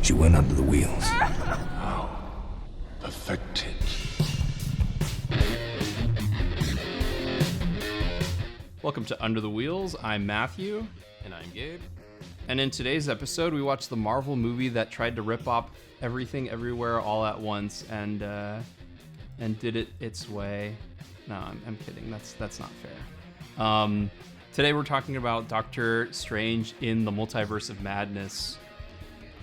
you went under the wheels. Perfected. Welcome to Under the Wheels. I'm Matthew. And I'm Gabe. And in today's episode, we watched the Marvel movie that tried to rip off everything everywhere all at once and did it its way. No, I'm kidding. That's not fair. Today we're talking about Doctor Strange in the Multiverse of Madness.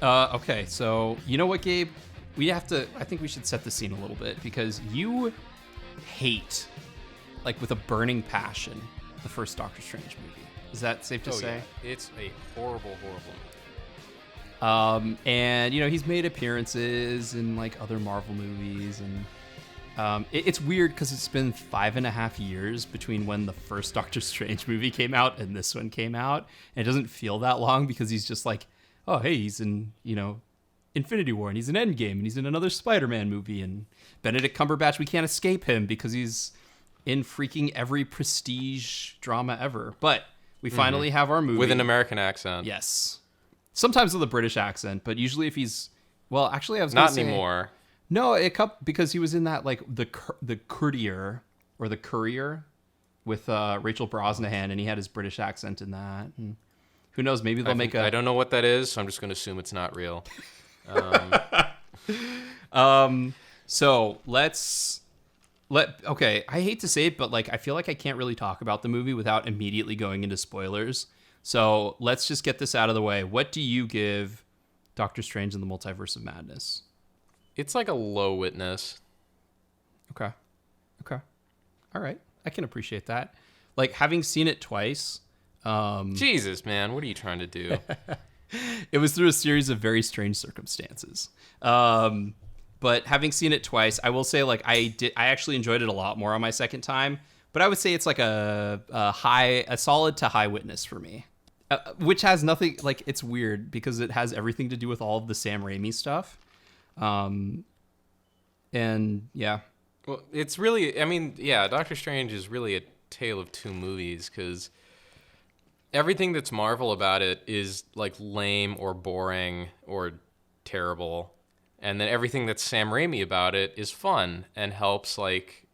Okay, so you know what, Gabe? I think we should set the scene a little bit because you hate, like with a burning passion, the first Doctor Strange movie. Is that safe to say? Yeah. It's a horrible, horrible movie. And he's made appearances in like other Marvel movies, and it's weird because it's been 5.5 years between when the first Doctor Strange movie came out and this one came out, and it doesn't feel that long because he's just like, oh hey, he's in Infinity War, and he's in Endgame, and he's in another Spider-Man movie, and Benedict Cumberbatch, we can't escape him because he's in freaking every prestige drama ever. But we finally have our movie. With an American accent. Yes. Sometimes with a British accent, but usually if he's... Well, actually, I was Not anymore. No, because he was in that, like, the Courier, or the Courier, with Rachel Brosnahan, and he had his British accent in that. And who knows, maybe they'll make a... I don't know what that is, so I'm just going to assume it's not real. So okay, I hate to say it, but like I feel like I can't really talk about the movie without immediately going into spoilers. So let's just get this out of the way. What do you give Doctor Strange in the Multiverse of Madness? It's like a low witness. Okay. All right. I can appreciate that. Like having seen it twice. Jesus, man, what are you trying to do? It was through a series of very strange circumstances. But having seen it twice, I will say like I actually enjoyed it a lot more on my second time. But I would say it's like a solid to high witness for me, which has nothing, like it's weird because it has everything to do with all of the Sam Raimi stuff. And yeah. Well, it's really, I mean, yeah, Doctor Strange is really a tale of two movies because everything that's Marvel about it is like lame or boring or terrible. And then everything that's Sam Raimi about it is fun and helps like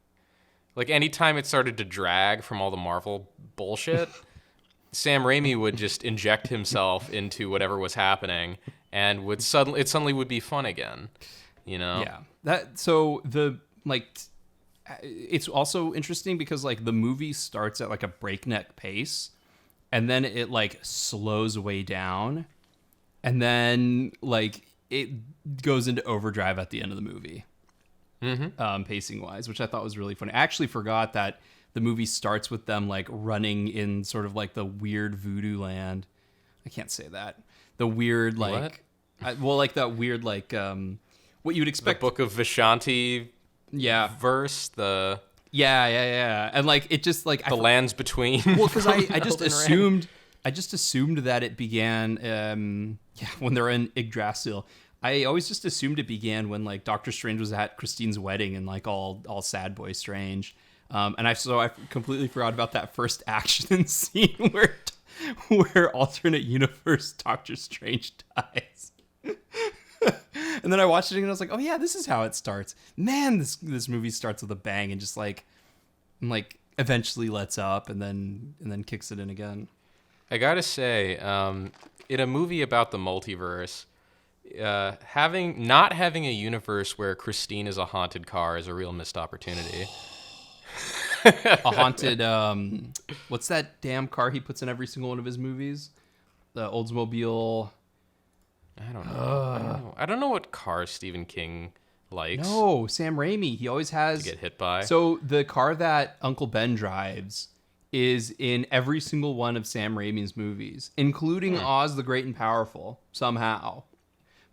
anytime it started to drag from all the Marvel bullshit, Sam Raimi would just inject himself into whatever was happening and it suddenly would be fun again, Yeah. It's also interesting because like the movie starts at like a breakneck pace and then it like slows way down and then like it goes into overdrive at the end of the movie, pacing wise, which I thought was really funny. I actually forgot that the movie starts with them like running in sort of like the weird voodoo land. I can't say that. The weird like, like that weird like what you'd expect. The Book of Vishanti, verse the and like it just like the lands between. Well, because I just assumed. I just assumed that it began, when they're in Yggdrasil. I always just assumed it began when like Doctor Strange was at Christine's wedding and like all sad boy Strange, and I completely forgot about that first action scene where alternate universe Doctor Strange dies. And then I watched it and I was like, oh yeah, this is how it starts. Man, this movie starts with a bang and just like eventually lets up and then kicks it in again. I gotta say, in a movie about the multiverse, not having a universe where Christine is a haunted car is a real missed opportunity. A haunted, what's that damn car he puts in every single one of his movies? The Oldsmobile. I don't know. I don't know what car Stephen King likes. No, Sam Raimi. He always has to get hit by. So the car that Uncle Ben drives is in every single one of Sam Raimi's movies, including Oz the Great and Powerful, somehow.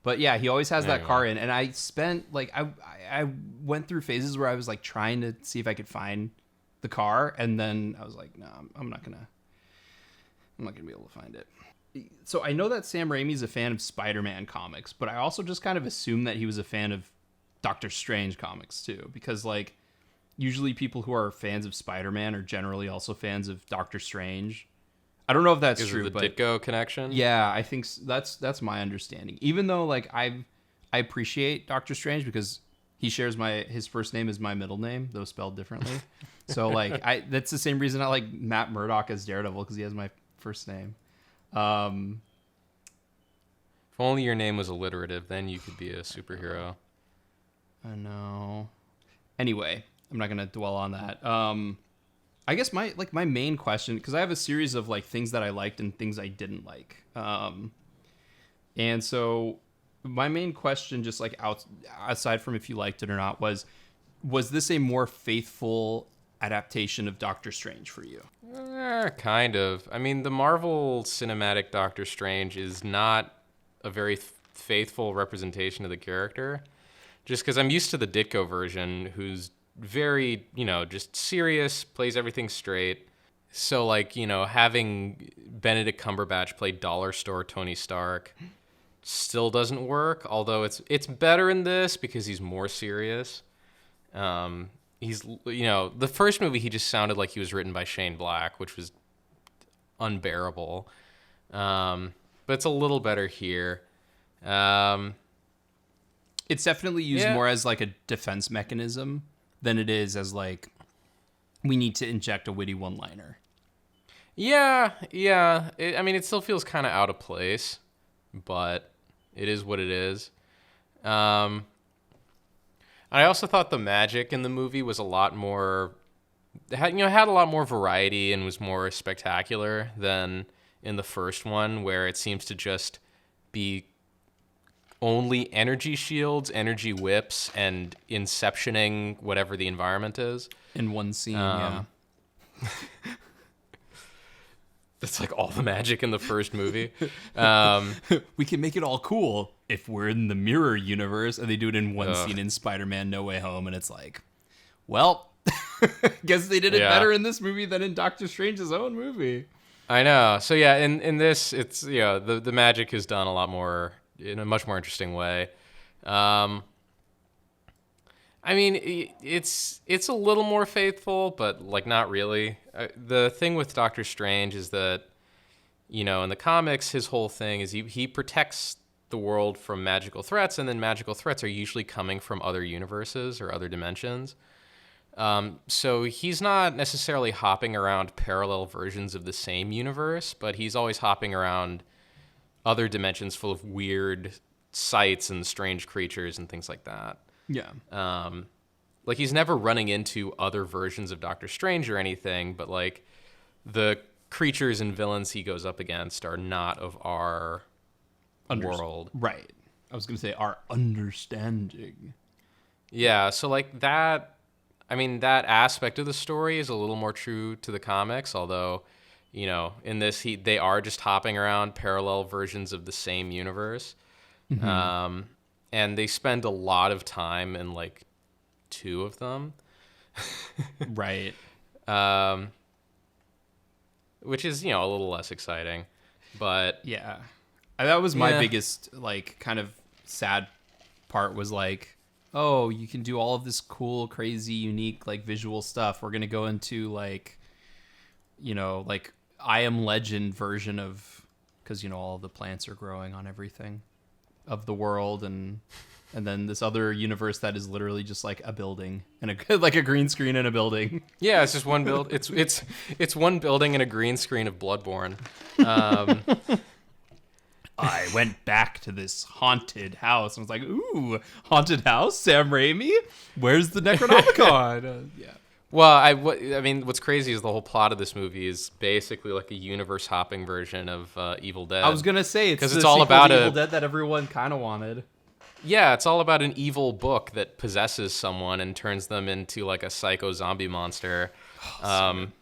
But yeah, he always has that car in. And I spent, like, I went through phases where I was, like, trying to see if I could find the car. And then I was like, no, I'm not gonna be able to find it. So I know that Sam Raimi's a fan of Spider-Man comics, but I also just kind of assumed that he was a fan of Doctor Strange comics, too. Because, like, usually people who are fans of Spider-Man are generally also fans of Doctor Strange. I don't know if that's Is true, it the but Ditko connection? yeah, I think that's my understanding. Even though like I appreciate Doctor Strange because he shares his first name is my middle name, though spelled differently. So like that's the same reason I like Matt Murdock as Daredevil because he has my first name. If only your name was alliterative, then you could be a superhero. I know. Anyway, I'm not gonna dwell on that. I guess my main question, because I have a series of like things that I liked and things I didn't like. And so my main question, just like aside from if you liked it or not, was this a more faithful adaptation of Doctor Strange for you? Kind of. I mean, the Marvel Cinematic Doctor Strange is not a very faithful representation of the character. Just because I'm used to the Ditko version, who's very, just serious, plays everything straight. So, like, having Benedict Cumberbatch play dollar store Tony Stark still doesn't work. Although it's better in this because he's more serious. He's, the first movie he just sounded like he was written by Shane Black, which was unbearable. But it's a little better here. It's definitely used more as like a defense mechanism than it is as like we need to inject a witty one-liner. Yeah. It still feels kind of out of place, but it is what it is. I also thought the magic in the movie was a lot more, had a lot more variety and was more spectacular than in the first one, where it seems to just be only energy shields, energy whips, and inceptioning whatever the environment is. In one scene, yeah. That's like all the magic in the first movie. We can make it all cool if we're in the mirror universe, and they do it in one scene in Spider-Man No Way Home, and it's like, well, guess they did it better in this movie than in Doctor Strange's own movie. I know. So yeah, in this, it's the magic is done a lot more in a much more interesting way. It's a little more faithful, but like not really. The thing with Doctor Strange is that, in the comics, his whole thing is he protects the world from magical threats, and then magical threats are usually coming from other universes or other dimensions. So he's not necessarily hopping around parallel versions of the same universe, but he's always hopping around other dimensions full of weird sights and strange creatures and things like that. Yeah. Like he's never running into other versions of Doctor Strange or anything, but like the creatures and villains he goes up against are not of our world. Right. I was going to say our understanding. Yeah, so like that, that aspect of the story is a little more true to the comics, although, in this they are just hopping around parallel versions of the same universe. Mm-hmm. And they spend a lot of time in like 2 of them. Right. Which is, a little less exciting, but yeah, that was my biggest, like, kind of sad part was like, oh, you can do all of this cool, crazy, unique, like, visual stuff. We're going to go into like, like I Am Legend version of, because, all the plants are growing on everything of the world, and then this other universe that is literally just like a building and like a green screen in a building. Yeah, it's just one build. It's one building and a green screen of Bloodborne. I went back to this haunted house and was like, ooh, haunted house, Sam Raimi? Where's the Necronomicon? Yeah. Well, what's crazy is the whole plot of this movie is basically like a universe-hopping version of Evil Dead. I was gonna say it's all about Evil Dead that everyone kind of wanted. Yeah, it's all about an evil book that possesses someone and turns them into like a psycho zombie monster. And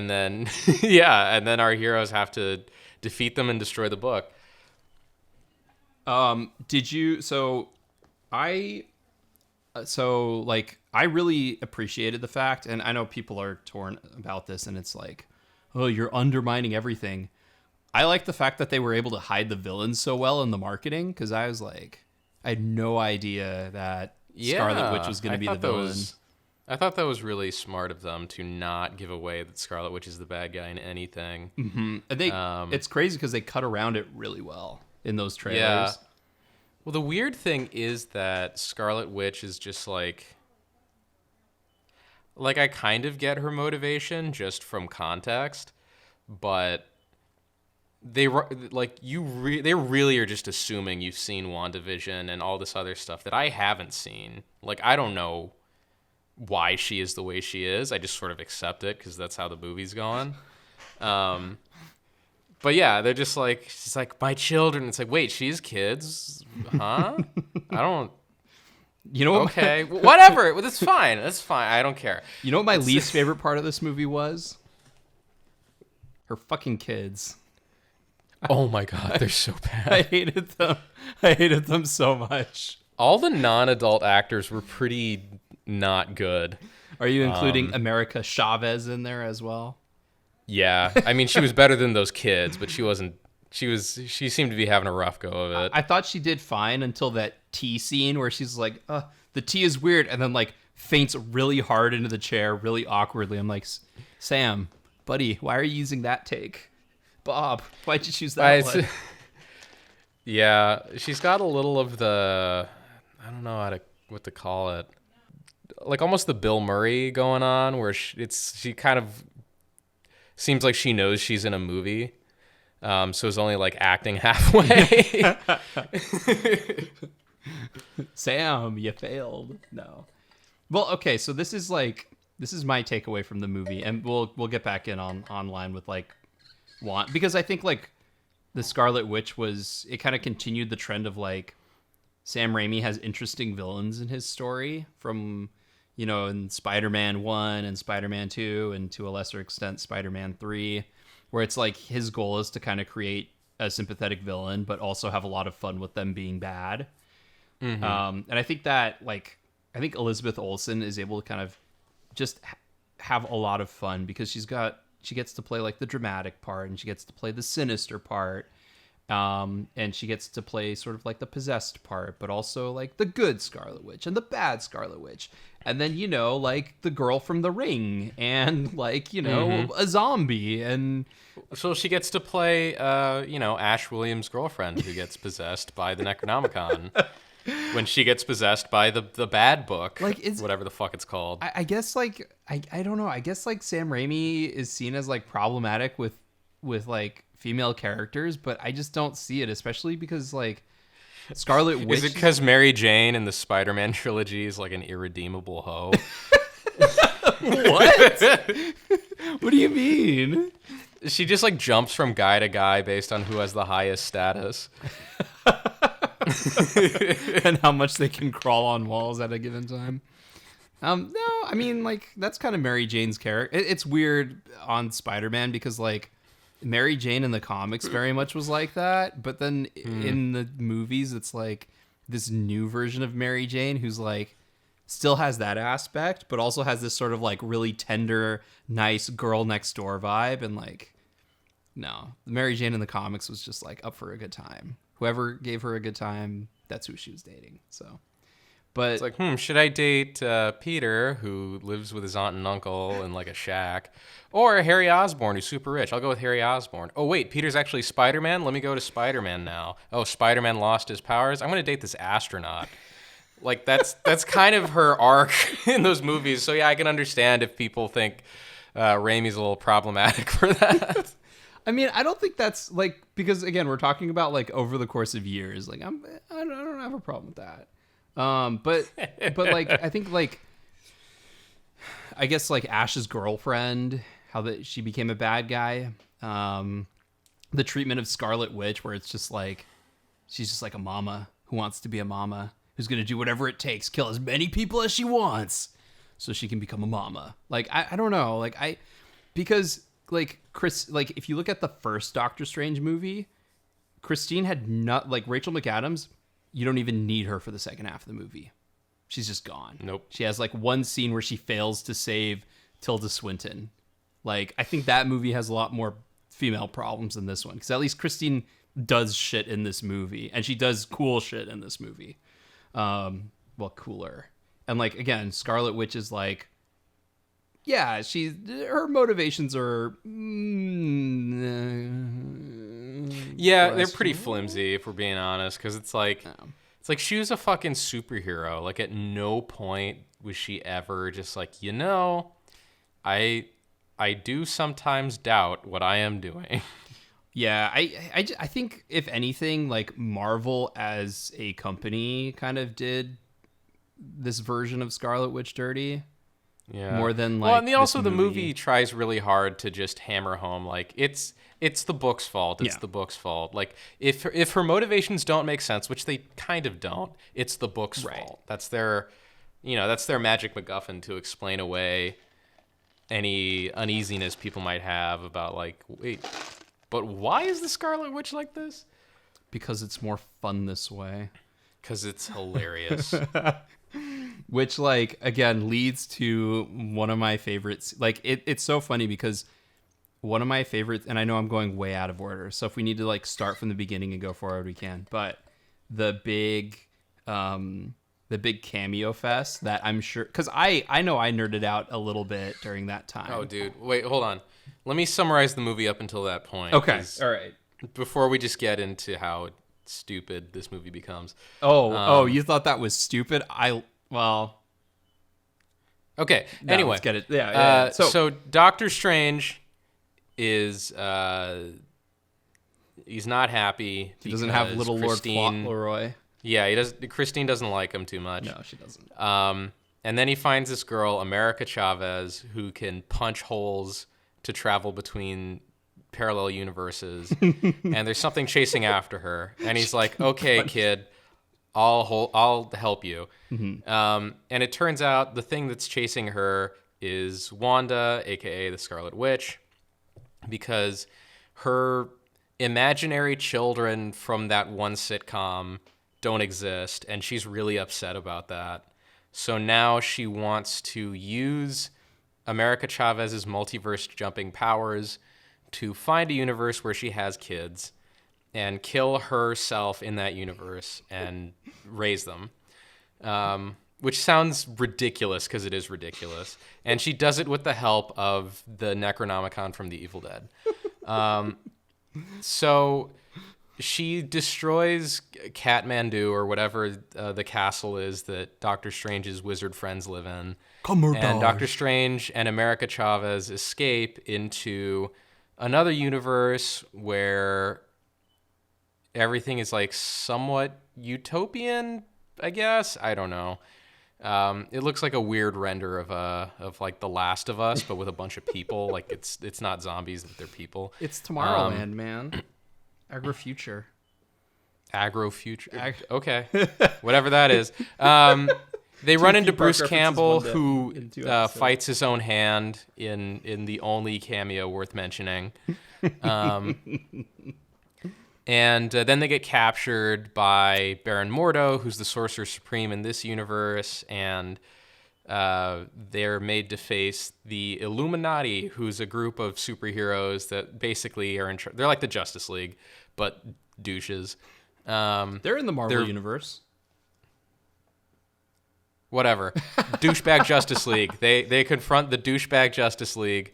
then and then our heroes have to defeat them and destroy the book. I really appreciated the fact, and I know people are torn about this, and it's like, oh, you're undermining everything. I like the fact that they were able to hide the villains so well in the marketing, because I was like, I had no idea that Scarlet Witch was going to be the villain. I thought that was really smart of them to not give away that Scarlet Witch is the bad guy in anything. Mm-hmm. It's crazy because they cut around it really well in those trailers. Yeah. Well, the weird thing is that Scarlet Witch is just like I kind of get her motivation just from context, but they really are just assuming you've seen WandaVision and all this other stuff that I haven't seen. Like, I don't know why she is the way she is. I just sort of accept it because that's how the movie's gone. But yeah, they're just like, she's like, my children. It's like, wait, she has kids? Huh? I don't. You know what? Okay, whatever. That's fine. That's fine. I don't care. You know what my least favorite part of this movie was? Her fucking kids. Oh my god, they're so bad. I hated them. I hated them so much. All the non-adult actors were pretty not good. Are you including America Chavez in there as well? Yeah, I mean, she was better than those kids, but she wasn't. She seemed to be having a rough go of it. I thought she did fine until that tea scene where she's like, the tea is weird, and then like faints really hard into the chair, really awkwardly. I'm like, Sam, buddy, why are you using that take? Bob, why'd you choose that one? Yeah, she's got a little of the, I don't know what to call it, like almost the Bill Murray going on, where she kind of seems like she knows she's in a movie, so is only like acting halfway. Sam, you failed. No. Well, okay, so this is my takeaway from the movie, and we'll get back in online with like because I think like the Scarlet Witch it kind of continued the trend of like Sam Raimi has interesting villains in his story from, you know, in Spider-Man 1 and Spider-Man 2 and to a lesser extent Spider-Man 3, where it's like his goal is to kind of create a sympathetic villain but also have a lot of fun with them being bad. Mm-hmm. And I think that I think Elizabeth Olsen is able to kind of just have a lot of fun because she gets to play like the dramatic part, and she gets to play the sinister part, and she gets to play sort of like the possessed part, but also like the good Scarlet Witch and the bad Scarlet Witch, and then, you know, like the girl from The Ring, and like, you know, a zombie, and so she gets to play you know, Ash Williams' girlfriend who gets possessed by the Necronomicon. When she gets possessed by the bad book, like whatever the fuck it's called. I guess like I don't know. I guess like Sam Raimi is seen as like problematic with like female characters, but I just don't see it, especially because like Scarlet Witch. Is it because Mary Jane in the Spider-Man trilogy is like an irredeemable hoe? What? What do you mean? She just like jumps from guy to guy based on who has the highest status. And how much they can crawl on walls at a given time. No, I mean, like, that's kind of Mary Jane's character. It's weird on Spider-Man because, like, Mary Jane in the comics very much was like that, but then in the movies, it's like this new version of Mary Jane who's like still has that aspect, but also has this sort of like really tender, nice girl next door vibe. And like, no, Mary Jane in the comics was just like up for a good time. Whoever gave her a good time, that's who she was dating. So, but it's like, should I date Peter, who lives with his aunt and uncle in like a shack, or Harry Osborn, who's super rich? I'll go with Harry Osborn. Oh wait, Peter's actually Spider-Man. Let me go to Spider-Man now. Oh, Spider-Man lost his powers. I'm gonna date this astronaut. Like that's kind of her arc in those movies. So yeah, I can understand if people think Raimi's a little problematic for that. I mean, I don't think that's like, because again, we're talking about like over the course of years. Like, I don't have a problem with that. But like, I think like, I guess like Ash's girlfriend, how that she became a bad guy. The treatment of Scarlet Witch, where it's just like, she's just like a mama who wants to be a mama, who's gonna do whatever it takes, kill as many people as she wants, so she can become a mama. Like, I don't know, like because. Like if you look at the first Doctor Strange movie, Christine had not, like, Rachel McAdams, you don't even need her for the second half of the movie. She's just gone. Nope. She has like one scene where she fails to save Tilda Swinton. Like, I think that movie has a lot more female problems than this one, because at least Christine does shit in this movie, and she does cool shit in this movie. Well, cooler. And like, again, Scarlet Witch is like yeah, her motivations are yeah, they're pretty flimsy if we're being honest, because it's like she was a fucking superhero. Like at no point was she ever just like, I do sometimes doubt what I am doing. Yeah, I think if anything, like Marvel as a company kind of did this version of Scarlet Witch dirty. Yeah. More than like. Well, and the movie tries really hard to just hammer home like it's the book's fault. It's the book's fault. Like if her motivations don't make sense, which they kind of don't, it's the book's fault. That's their magic MacGuffin to explain away any uneasiness people might have about like, wait, but why is the Scarlet Witch like this? Because it's more fun this way. Because it's hilarious. Which, like, again, leads to one of my favorites. Like, it's so funny because one of my favorites, and I know I'm going way out of order, so if we need to, like, start from the beginning and go forward, we can. But the big cameo fest that I'm sure... Because I know I nerded out a little bit during that time. Oh, dude. Wait, hold on. Let me summarize the movie up until that point. Okay, all right. Before we just get into how stupid this movie becomes. You thought that was stupid? Okay. No, anyway, let's get it. Yeah. So Doctor Strange is he's not happy. He doesn't have little Christine, Lord Fauntleroy. Yeah, he does. Christine doesn't like him too much. No, she doesn't. And then he finds this girl, America Chavez, who can punch holes to travel between parallel universes, and there's something chasing after her. And he's like, "Okay, kid, I'll help you." Mm-hmm. And it turns out the thing that's chasing her is Wanda, aka the Scarlet Witch, because her imaginary children from that one sitcom don't exist, and she's really upset about that. So now she wants to use America Chavez's multiverse jumping powers to find a universe where she has kids and kill herself in that universe and raise them. Which sounds ridiculous because it is ridiculous. And she does it with the help of the Necronomicon from the Evil Dead. So she destroys Kathmandu or whatever the castle is that Doctor Strange's wizard friends live in. And Doctor Strange and America Chavez escape into another universe where everything is like somewhat utopian, I guess. I don't know. It looks like a weird render of like The Last of Us, but with a bunch of people. Like it's not zombies, they're people. It's Tomorrowland, man. Agrofuture. Okay, whatever that is. They run into Bruce Campbell, who fights his own hand in the only cameo worth mentioning. And then they get captured by Baron Mordo, who's the Sorcerer Supreme in this universe, and they're made to face the Illuminati, who's a group of superheroes that basically are they're like the Justice League, but douches. They're in the Marvel universe. Whatever. Douchebag Justice League. They confront the douchebag Justice League,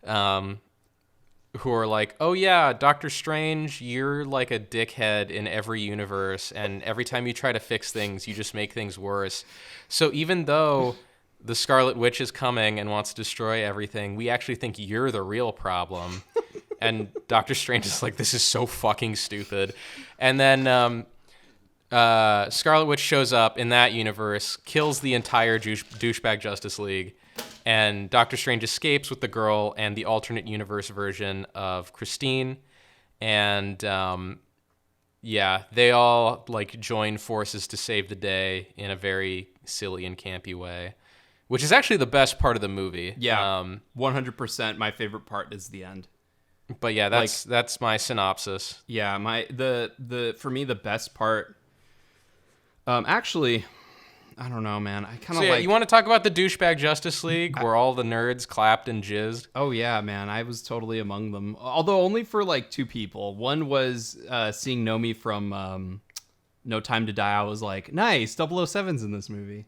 who are like, oh yeah, Doctor Strange, you're like a dickhead in every universe, and every time you try to fix things, you just make things worse. So even though the Scarlet Witch is coming and wants to destroy everything, we actually think you're the real problem. And Doctor Strange is like, this is so fucking stupid. And then Scarlet Witch shows up in that universe, kills the entire douchebag Justice League, and Doctor Strange escapes with the girl and the alternate universe version of Christine. And they all like join forces to save the day in a very silly and campy way, which is actually the best part of the movie. Yeah, 100%. My favorite part is the end. But yeah, that's my synopsis. Yeah, the for me the best part. Actually, I don't know, man. I kind of like. You want to talk about the douchebag Justice League, where all the nerds clapped and jizzed? Oh yeah, man. I was totally among them. Although only for like two people. One was seeing Nomi from No Time to Die. I was like, nice, 007's in this movie.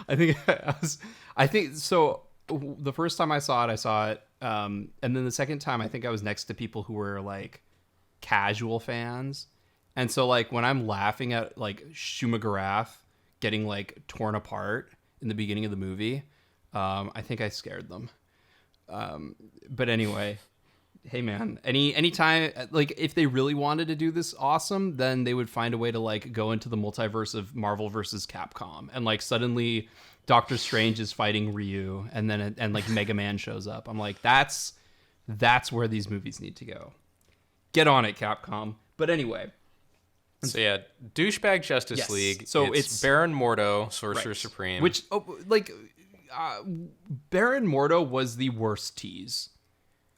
I think so. The first time I saw it. And then the second time, I think I was next to people who were like casual fans. And so like when I'm laughing at like Shuma-Gorath getting like torn apart in the beginning of the movie, I think I scared them. But anyway, hey man, anytime, like if they really wanted to do this awesome, then they would find a way to like go into the multiverse of Marvel versus Capcom, and like suddenly Doctor Strange is fighting Ryu, and then like Mega Man shows up. I'm like, that's where these movies need to go. Get on it, Capcom. But anyway. So yeah, douchebag Justice League. So it's Baron Mordo, Sorcerer Supreme. Which Baron Mordo was the worst tease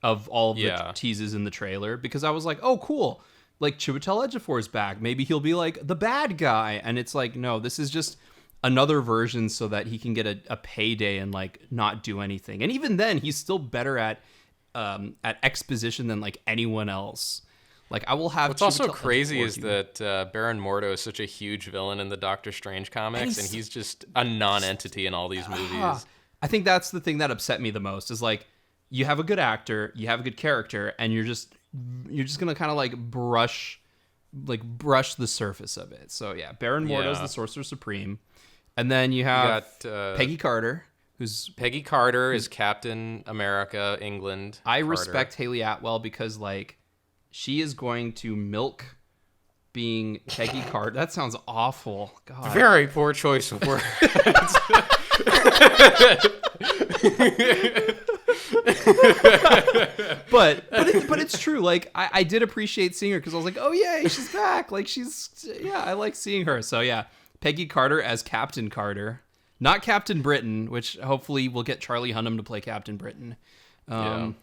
of all of the teases in the trailer, because I was like, oh, cool. Like Chiwetel Ejiofor's back. Maybe he'll be like the bad guy. And it's like, no, this is just another version so that he can get a payday and like not do anything. And even then, he's still better at exposition than like anyone else. Like I will have. What's also crazy is that Baron Mordo is such a huge villain in the Doctor Strange comics, and he's just a non-entity in all these movies. I think that's the thing that upset me the most. Is like you have a good actor, you have a good character, and you're just gonna kind of like brush the surface of it. So yeah, Baron Mordo's the Sorcerer Supreme, and then you got Peggy Carter. Peggy Carter is Captain America, England. I respect Haley Atwell because like. She is going to milk being Peggy Carter. That sounds awful. God. Very poor choice of words. but it's true. Like I did appreciate seeing her because I was like, oh yay, she's back. Like I like seeing her. So yeah, Peggy Carter as Captain Carter, not Captain Britain, which hopefully we'll get Charlie Hunnam to play Captain Britain. Oh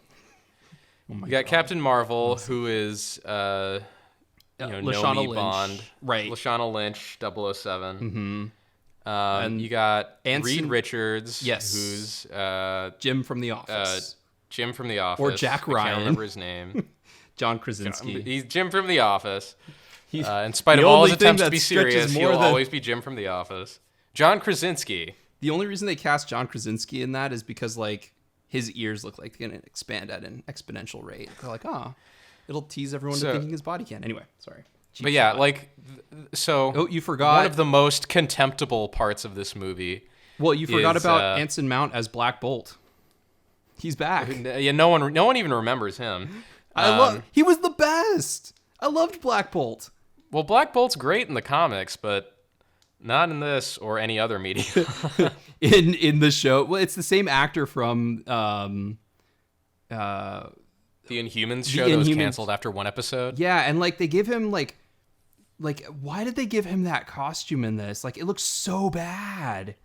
you got God. Captain Marvel, who is Lashana Nomi Lynch. Bond, right? Lashana Lynch, 007. Mm-hmm. And you got Reed Richards, who's Jim from The Office. Jim from The Office, or Jack Ryan. I can't remember his name. John Krasinski. He's Jim from The Office. In spite of all his attempts to be serious, he'll always be Jim from The Office. John Krasinski. The only reason they cast John Krasinski in that is because like. His ears look like they're going to expand at an exponential rate. They're like, it'll tease everyone to thinking his body can. Anyway, sorry. But yeah, like, so. Oh, you forgot. One of the most contemptible parts of this movie. Well, you forgot about Anson Mount as Black Bolt. He's back. Yeah, no one even remembers him. He was the best. I loved Black Bolt. Well, Black Bolt's great in the comics, but. Not in this or any other media. in the show. Well, it's the same actor from the Inhumans show that was canceled after one episode. Yeah, and like they give him like why did they give him that costume in this? Like it looks so bad.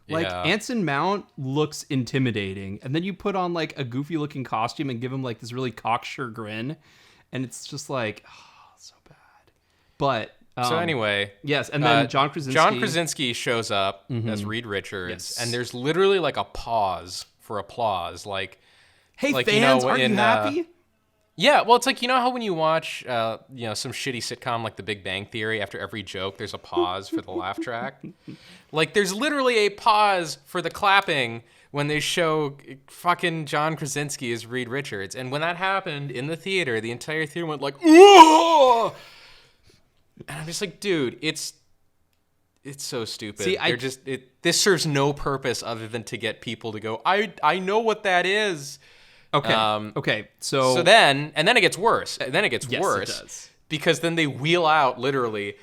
Like Anson Mount looks intimidating, and then you put on like a goofy looking costume and give him like this really cocksure grin, and it's just like so bad. But so anyway, yes, and then John Krasinski. John Krasinski shows up as Reed Richards, and there's literally like a pause for applause, like, "Hey fans, aren't you happy?" Yeah, well, it's like how when you watch some shitty sitcom like The Big Bang Theory, after every joke there's a pause for the laugh track. Like there's literally a pause for the clapping when they show fucking John Krasinski as Reed Richards, and when that happened in the theater, the entire theater went like, "Ooh!" And I'm just like, dude, it's so stupid. See, this serves no purpose other than to get people to go, I know what that is. Okay. Okay. So then it gets worse. Then it gets yes, worse. It does. Because then they wheel out literally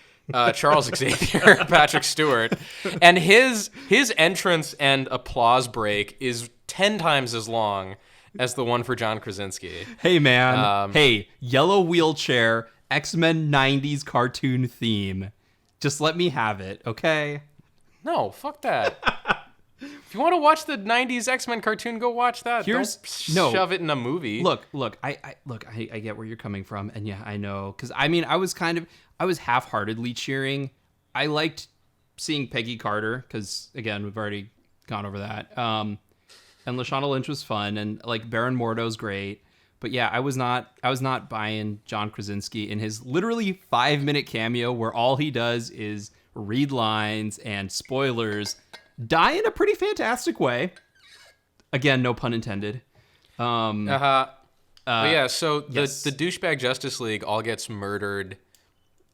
Charles Xavier, Patrick Stewart, and his entrance and applause break is 10 times as long as the one for John Krasinski. Hey man. Hey, yellow wheelchair. X-Men 90s cartoon theme. Just let me have it, okay? No, fuck that. If you want to watch the 90s X-Men cartoon, go watch that. Don't shove it in a movie. Look, I get where you're coming from, and yeah, I know. Because, I mean, I was half-heartedly cheering. I liked seeing Peggy Carter, because, again, we've already gone over that. And Lashana Lynch was fun, and, like, Baron Mordo's great. But yeah, I was not buying John Krasinski in his literally 5-minute cameo where all he does is read lines and spoilers. die in a pretty fantastic way. Again, no pun intended. So yes. the douchebag Justice League all gets murdered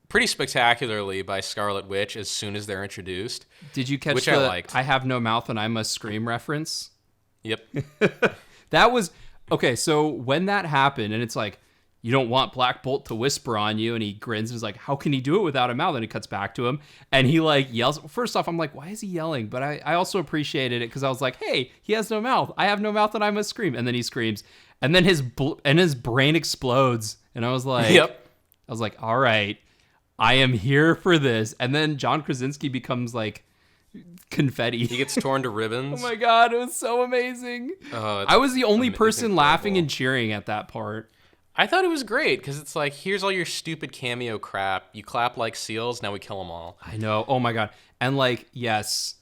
pretty spectacularly by Scarlet Witch as soon as they're introduced. Did you catch I liked. I have no mouth and I must scream reference? Yep. That was okay. So when that happened, and it's like, you don't want Black Bolt to whisper on you, and he grins and is like, how can he do it without a mouth? And he cuts back to him and he like yells. First off, I'm like, why is he yelling? But I also appreciated it because I was like, hey, he has no mouth. I have no mouth and I must scream. And then he screams, and then his brain explodes. And I was like, yep. I was like, all right, I am here for this. And then John Krasinski becomes like confetti. He gets torn to ribbons. Oh my God, it was so amazing. I was the only person laughing and cheering at that part. I thought it was great because it's like, here's all your stupid cameo crap. You clap like seals, now we kill them all. I know. Oh my God. And like, yes,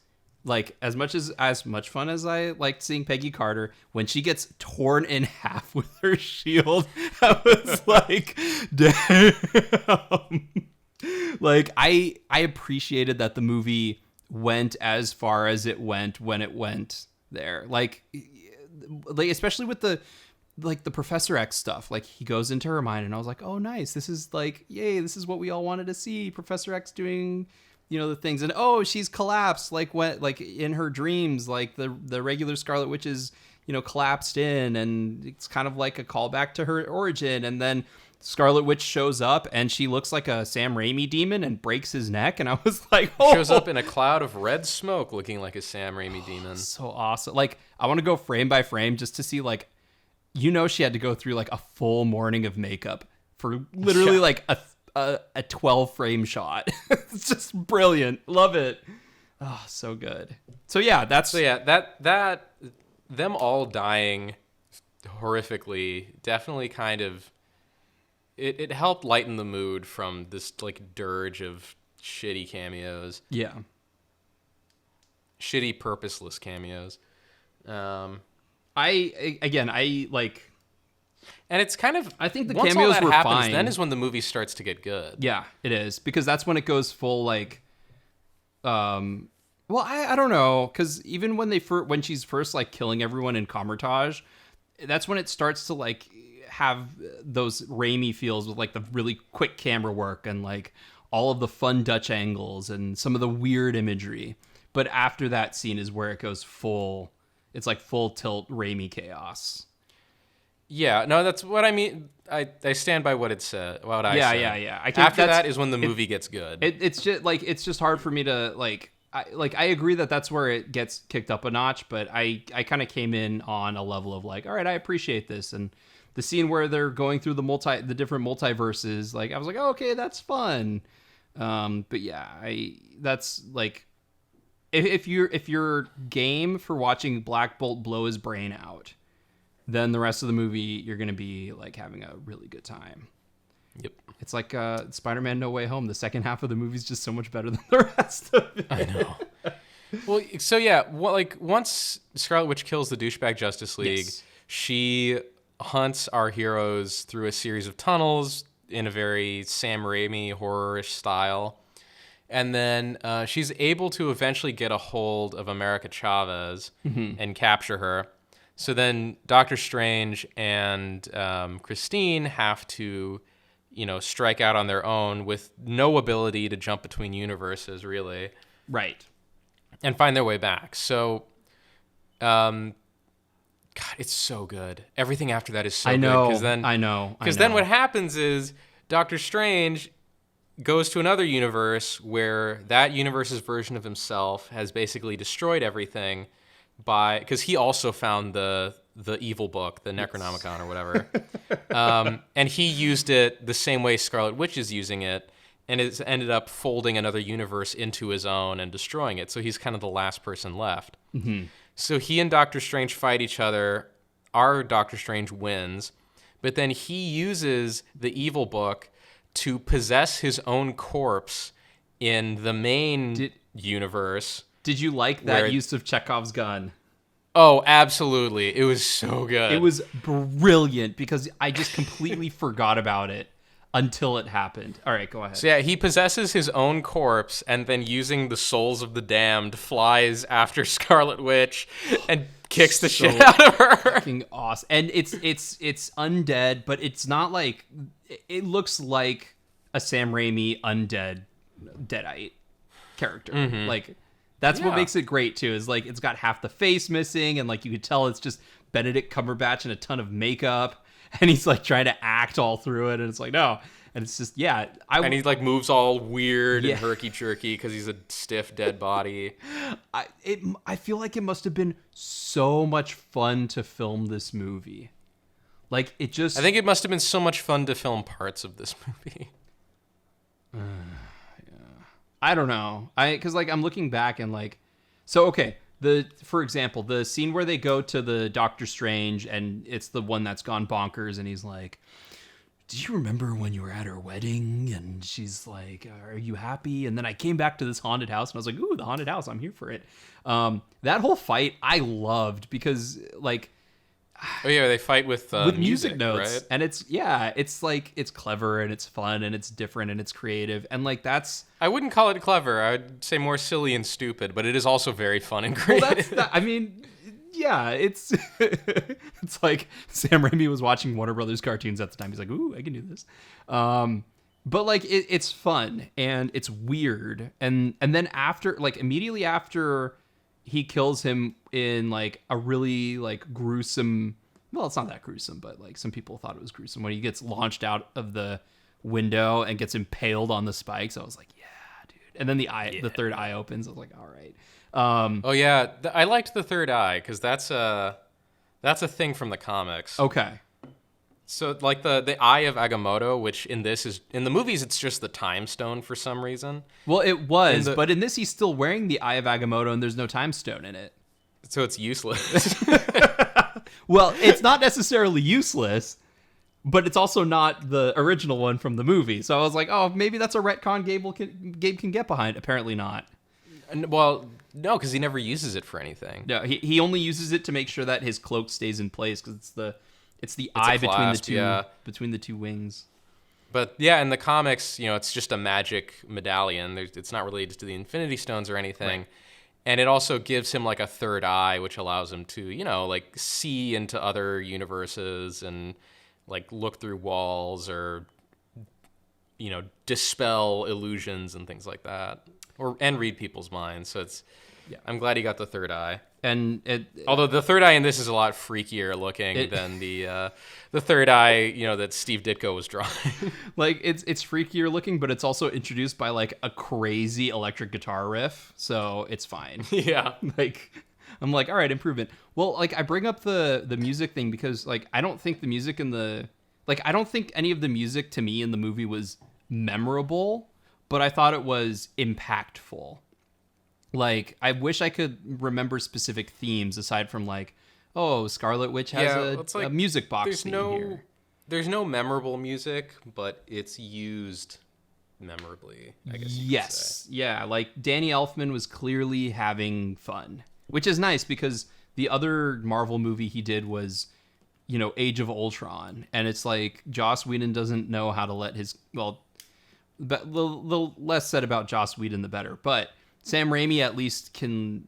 like as much fun as I liked seeing Peggy Carter, when she gets torn in half with her shield, I was like, damn. Like I appreciated that the movie went as far as it went when it went there. Like especially with the Professor X stuff, like he goes into her mind and I was like, oh, nice. This is like, yay. This is what we all wanted to see. Professor X doing, the things. And oh, she's collapsed. Like in her dreams, like the regular Scarlet Witch is, collapsed in, and it's kind of like a callback to her origin. And then Scarlet Witch shows up and she looks like a Sam Raimi demon and breaks his neck. And I was like, oh, shows up in a cloud of red smoke looking like a Sam Raimi demon. So awesome. Like I want to go frame by frame just to see like, she had to go through like a full morning of makeup for literally like a 12 frame shot. It's just brilliant. Love it. Oh, so good. So yeah, that them all dying horrifically definitely kind of it helped lighten the mood from this like dirge of shitty cameos. Yeah. Shitty purposeless cameos. I like, and it's kind of, I think the once cameos all that were happens, fine. then is when the movie starts to get good. Yeah, it is, because that's when it goes full like, well, I don't know, because even when when she's first like killing everyone in Comertage, that's when it starts to like have those Raimi feels with like the really quick camera work and like all of the fun Dutch angles and some of the weird imagery. But after that scene is where it goes full. It's like full tilt Raimi chaos. Yeah, no, that's what I mean. I stand by what it said. What I said. Yeah. After that is when the movie gets good. It's just hard for me to like. I agree that that's where it gets kicked up a notch, but I kind of came in on a level of like, all right, I appreciate this, and the scene where they're going through the different multiverses, like I was like, oh, okay, that's fun. But yeah, that's like. If you're game for watching Black Bolt blow his brain out, then the rest of the movie you're gonna be like having a really good time. Yep. It's like Spider-Man No Way Home. The second half of the movie is just so much better than the rest of it. I know. Well, so yeah, once Scarlet Witch kills the douchebag Justice League, yes. She hunts our heroes through a series of tunnels in a very Sam Raimi horror-ish style. And then she's able to eventually get a hold of America Chavez and capture her. So then Doctor Strange and Christine have to, strike out on their own with no ability to jump between universes, really. Right. And find their way back. So, God, it's so good. Everything after that is so good. I know. Because then what happens is Doctor Strange goes to another universe where that universe's version of himself has basically destroyed everything because he also found the evil book, the Necronomicon or whatever. And he used it the same way Scarlet Witch is using it, and it's ended up folding another universe into his own and destroying it. So he's kind of the last person left. Mm-hmm. So he and Doctor Strange fight each other. Our Doctor Strange wins, but then he uses the evil book to possess his own corpse in the main universe. Did you like that use of Chekhov's gun? Oh, absolutely. It was so good. It was brilliant because I just completely forgot about it until it happened. All right, go ahead. So yeah, he possesses his own corpse and then using the souls of the damned flies after Scarlet Witch and kicks the shit out of her. Fucking awesome. And it's undead, but it's not like it looks like a Sam Raimi undead Deadite character. Like that's what makes it great too, is like it's got half the face missing and like you could tell it's just Benedict Cumberbatch and a ton of makeup and he's like trying to act all through it and it's like no. And it's just, and he like moves all weird and herky-jerky because he's a stiff, dead body. I feel like it must have been so much fun to film this movie. Like, it just... I think it must have been so much fun to film parts of this movie. I don't know. Because, like, I'm looking back and, like... So, okay, for example, the scene where they go to the Doctor Strange and it's the one that's gone bonkers and he's like... Do you remember when you were at her wedding? And she's like, are you happy? And then I came back to this haunted house and I was like, ooh, the haunted house. I'm here for it. That whole fight I loved because like... Oh yeah, they fight with music notes. Right? And it's like, it's clever and it's fun and it's different and it's creative. And like, that's... I wouldn't call it clever. I would say more silly and stupid, but it is also very fun and creative. Well, I mean... Yeah, it's it's like Sam Raimi was watching Warner Brothers cartoons at the time. He's like, ooh, I can do this. But like it's fun and it's weird. And then after, like immediately after he kills him in like a really like gruesome, well, it's not that gruesome, but like some people thought it was gruesome when he gets launched out of the window and gets impaled on the spikes. I was like, yeah, dude. And then the third eye opens. I was like, all right. Oh yeah, I liked the third eye because that's a thing from the comics. Okay. So like the Eye of Agamotto, which in the movies it's just the time stone for some reason. Well, it was, but in this he's still wearing the Eye of Agamotto and there's no time stone in it. So it's useless. Well, it's not necessarily useless, but it's also not the original one from the movie. So I was like, oh, maybe that's a retcon Gabe can get behind. Apparently not. Well, no, because he never uses it for anything. No, he only uses it to make sure that his cloak stays in place because it's the eye between the two wings. But yeah, in the comics, it's just a magic medallion. It's not related to the Infinity Stones or anything. Right. And it also gives him like a third eye, which allows him to, like see into other universes and like look through walls or, dispel illusions and things like that. And read people's minds. So I'm glad he got the third eye. And although the third eye in this is a lot freakier looking than the third eye, that Steve Ditko was drawing. Like it's freakier looking, but it's also introduced by like a crazy electric guitar riff, so it's fine. Yeah. Like I'm like, all right, improvement. Well, like I bring up the music thing because like I don't think the music I don't think any of the music to me in the movie was memorable. But I thought it was impactful. Like, I wish I could remember specific themes aside from like, oh, Scarlet Witch has a music box theme here. There's no memorable music, but it's used memorably, I guess you could say. Yeah, like Danny Elfman was clearly having fun, which is nice because the other Marvel movie he did was, Age of Ultron. And it's like Joss Whedon doesn't know how to let but the less said about Joss Whedon, the better. But Sam Raimi at least can,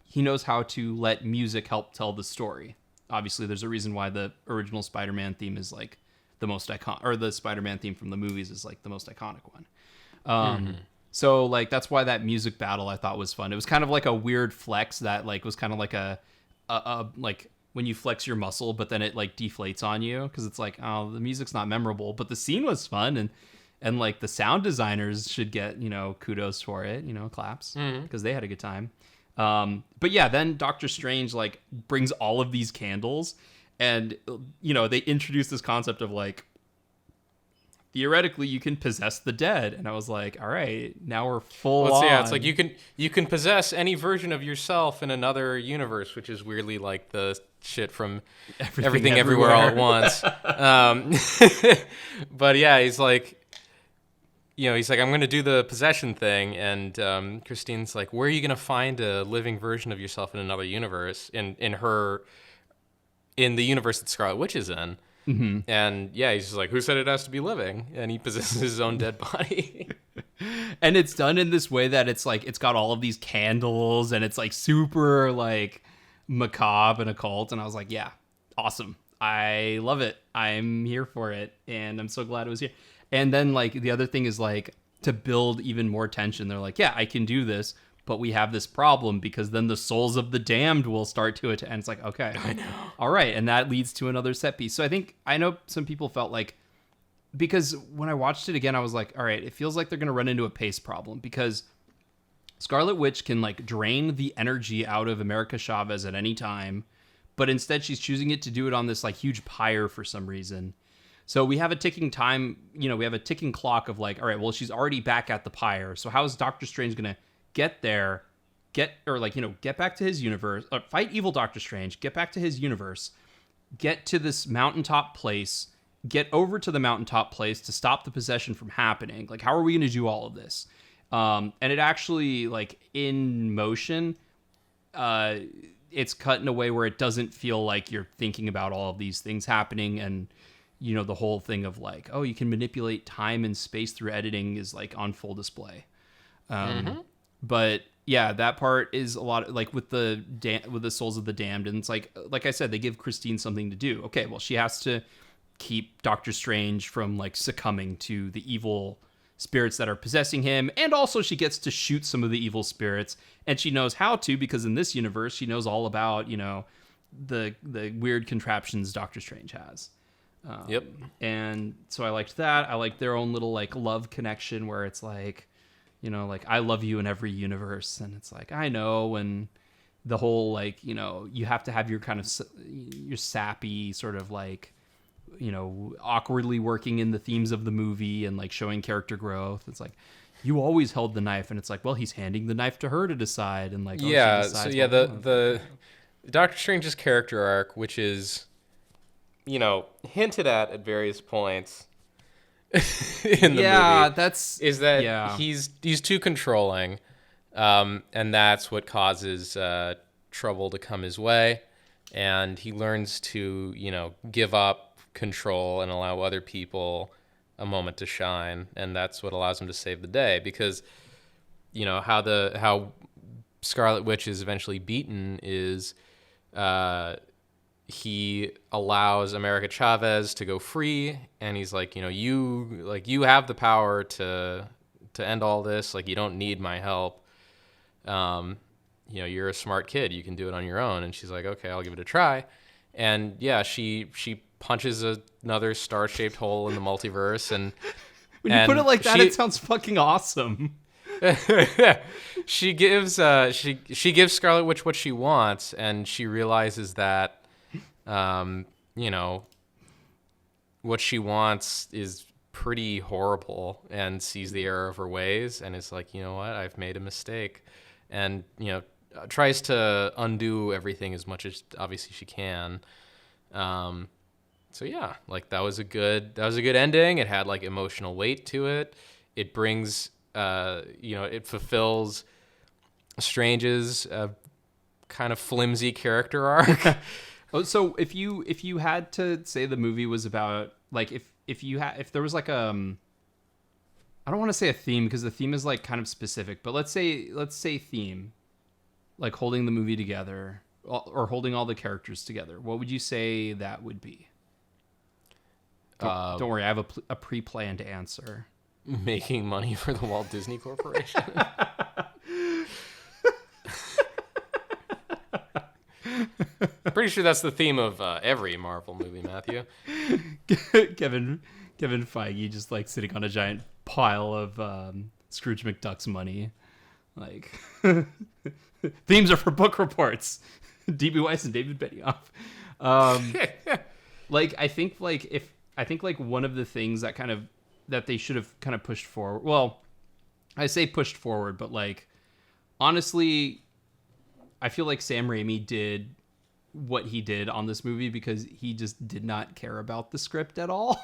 he knows how to let music help tell the story. Obviously, there's a reason why the original Spider-Man theme is like the most iconic, or the Spider-Man theme from the movies is like the most iconic one. So like that's why that music battle I thought was fun. It was kind of like a weird flex that like was kind of like a like when you flex your muscle, but then it like deflates on you because it's like, oh, the music's not memorable, but the scene was fun and like the sound designers should get, kudos for it, claps because they had a good time. But yeah, then Doctor Strange like brings all of these candles and, they introduce this concept of like, theoretically you can possess the dead. And I was like, all right, now we're full on. Yeah, it's like you can possess any version of yourself in another universe, which is weirdly like the shit from Everything Everywhere All at Once. But yeah, he's like, I'm going to do the possession thing. And Christine's like, where are you going to find a living version of yourself in another universe? In the universe that Scarlet Witch is in. And yeah, he's just like, who said it has to be living? And he possesses his own dead body. And it's done in this way that it's like, it's got all of these candles and it's like super like macabre and occult. And I was like, yeah, awesome. I love it. I'm here for it. And I'm so glad it was here. And then like the other thing is like to build even more tension. They're like, yeah, I can do this, but we have this problem because then the souls of the damned will start to attend. And it's like, okay, I know. All right. And that leads to another set piece. So I know some people felt like, because when I watched it again, I was like, all right, it feels like they're going to run into a pace problem because Scarlet Witch can like drain the energy out of America Chavez at any time, but instead she's choosing it to do it on this like huge pyre for some reason. So we have a ticking time, we have a ticking clock of like, all right, well, she's already back at the pyre. So how is Doctor Strange going to get there, get back to his universe, fight evil Doctor Strange, get back to his universe, get to this mountaintop place, get over to the mountaintop place to stop the possession from happening. Like, how are we going to do all of this? And it actually, like, in motion, it's cut in a way where it doesn't feel like you're thinking about all of these things happening. And, the whole thing of like, oh, you can manipulate time and space through editing is like on full display. But yeah, that part is a lot like with the souls of the damned. And it's like I said, they give Christine something to do. Okay, well, she has to keep Doctor Strange from like succumbing to the evil spirits that are possessing him, and also she gets to shoot some of the evil spirits, and she knows how to because in this universe she knows all about the weird contraptions Doctor Strange has. Yep. And so I liked that. I liked their own little like love connection where it's like, like I love you in every universe, and it's like I know, and the whole like you have to have your kind of your sappy sort of like awkwardly working in the themes of the movie and like showing character growth. It's like you always held the knife, and it's like, well, he's handing the knife to her to decide, and like yeah, so yeah, the Doctor Strange's character arc, which is hinted at various points in the movie, is that he's too controlling, and that's what causes trouble to come his way, and he learns to give up control and allow other people a moment to shine, and that's what allows him to save the day. Because how Scarlet Witch is eventually beaten is he allows America Chavez to go free, and he's like, you have the power to end all this, like you don't need my help, you're a smart kid, you can do it on your own. And she's like, okay, I'll give it a try. And yeah, she punches another star-shaped hole in the multiverse, and when you put it like that, it sounds fucking awesome. She gives Scarlet Witch what she wants, and she realizes that what she wants is pretty horrible, and sees the error of her ways, and is like, you know what, I've made a mistake, and tries to undo everything as much as obviously she can. So yeah, like that was a good ending. It had like emotional weight to it. It brings it fulfills Strange's kind of flimsy character arc. Oh, so if you had to say the movie was about like if there was like I don't want to say a theme because the theme is like kind of specific, but let's say theme, like holding the movie together or holding all the characters together, what would you say that would be? Don't worry, I have a pre-planned answer. Making money for the Walt Disney Corporation. Pretty sure that's the theme of every Marvel movie, Matthew. Kevin Feige just like sitting on a giant pile of Scrooge McDuck's money. Like themes are for book reports. D.B. Weiss and David Benioff. I think one of the things that they should have kind of pushed forward. Well, I say pushed forward, but like honestly, I feel like Sam Raimi did what he did on this movie because he just did not care about the script at all.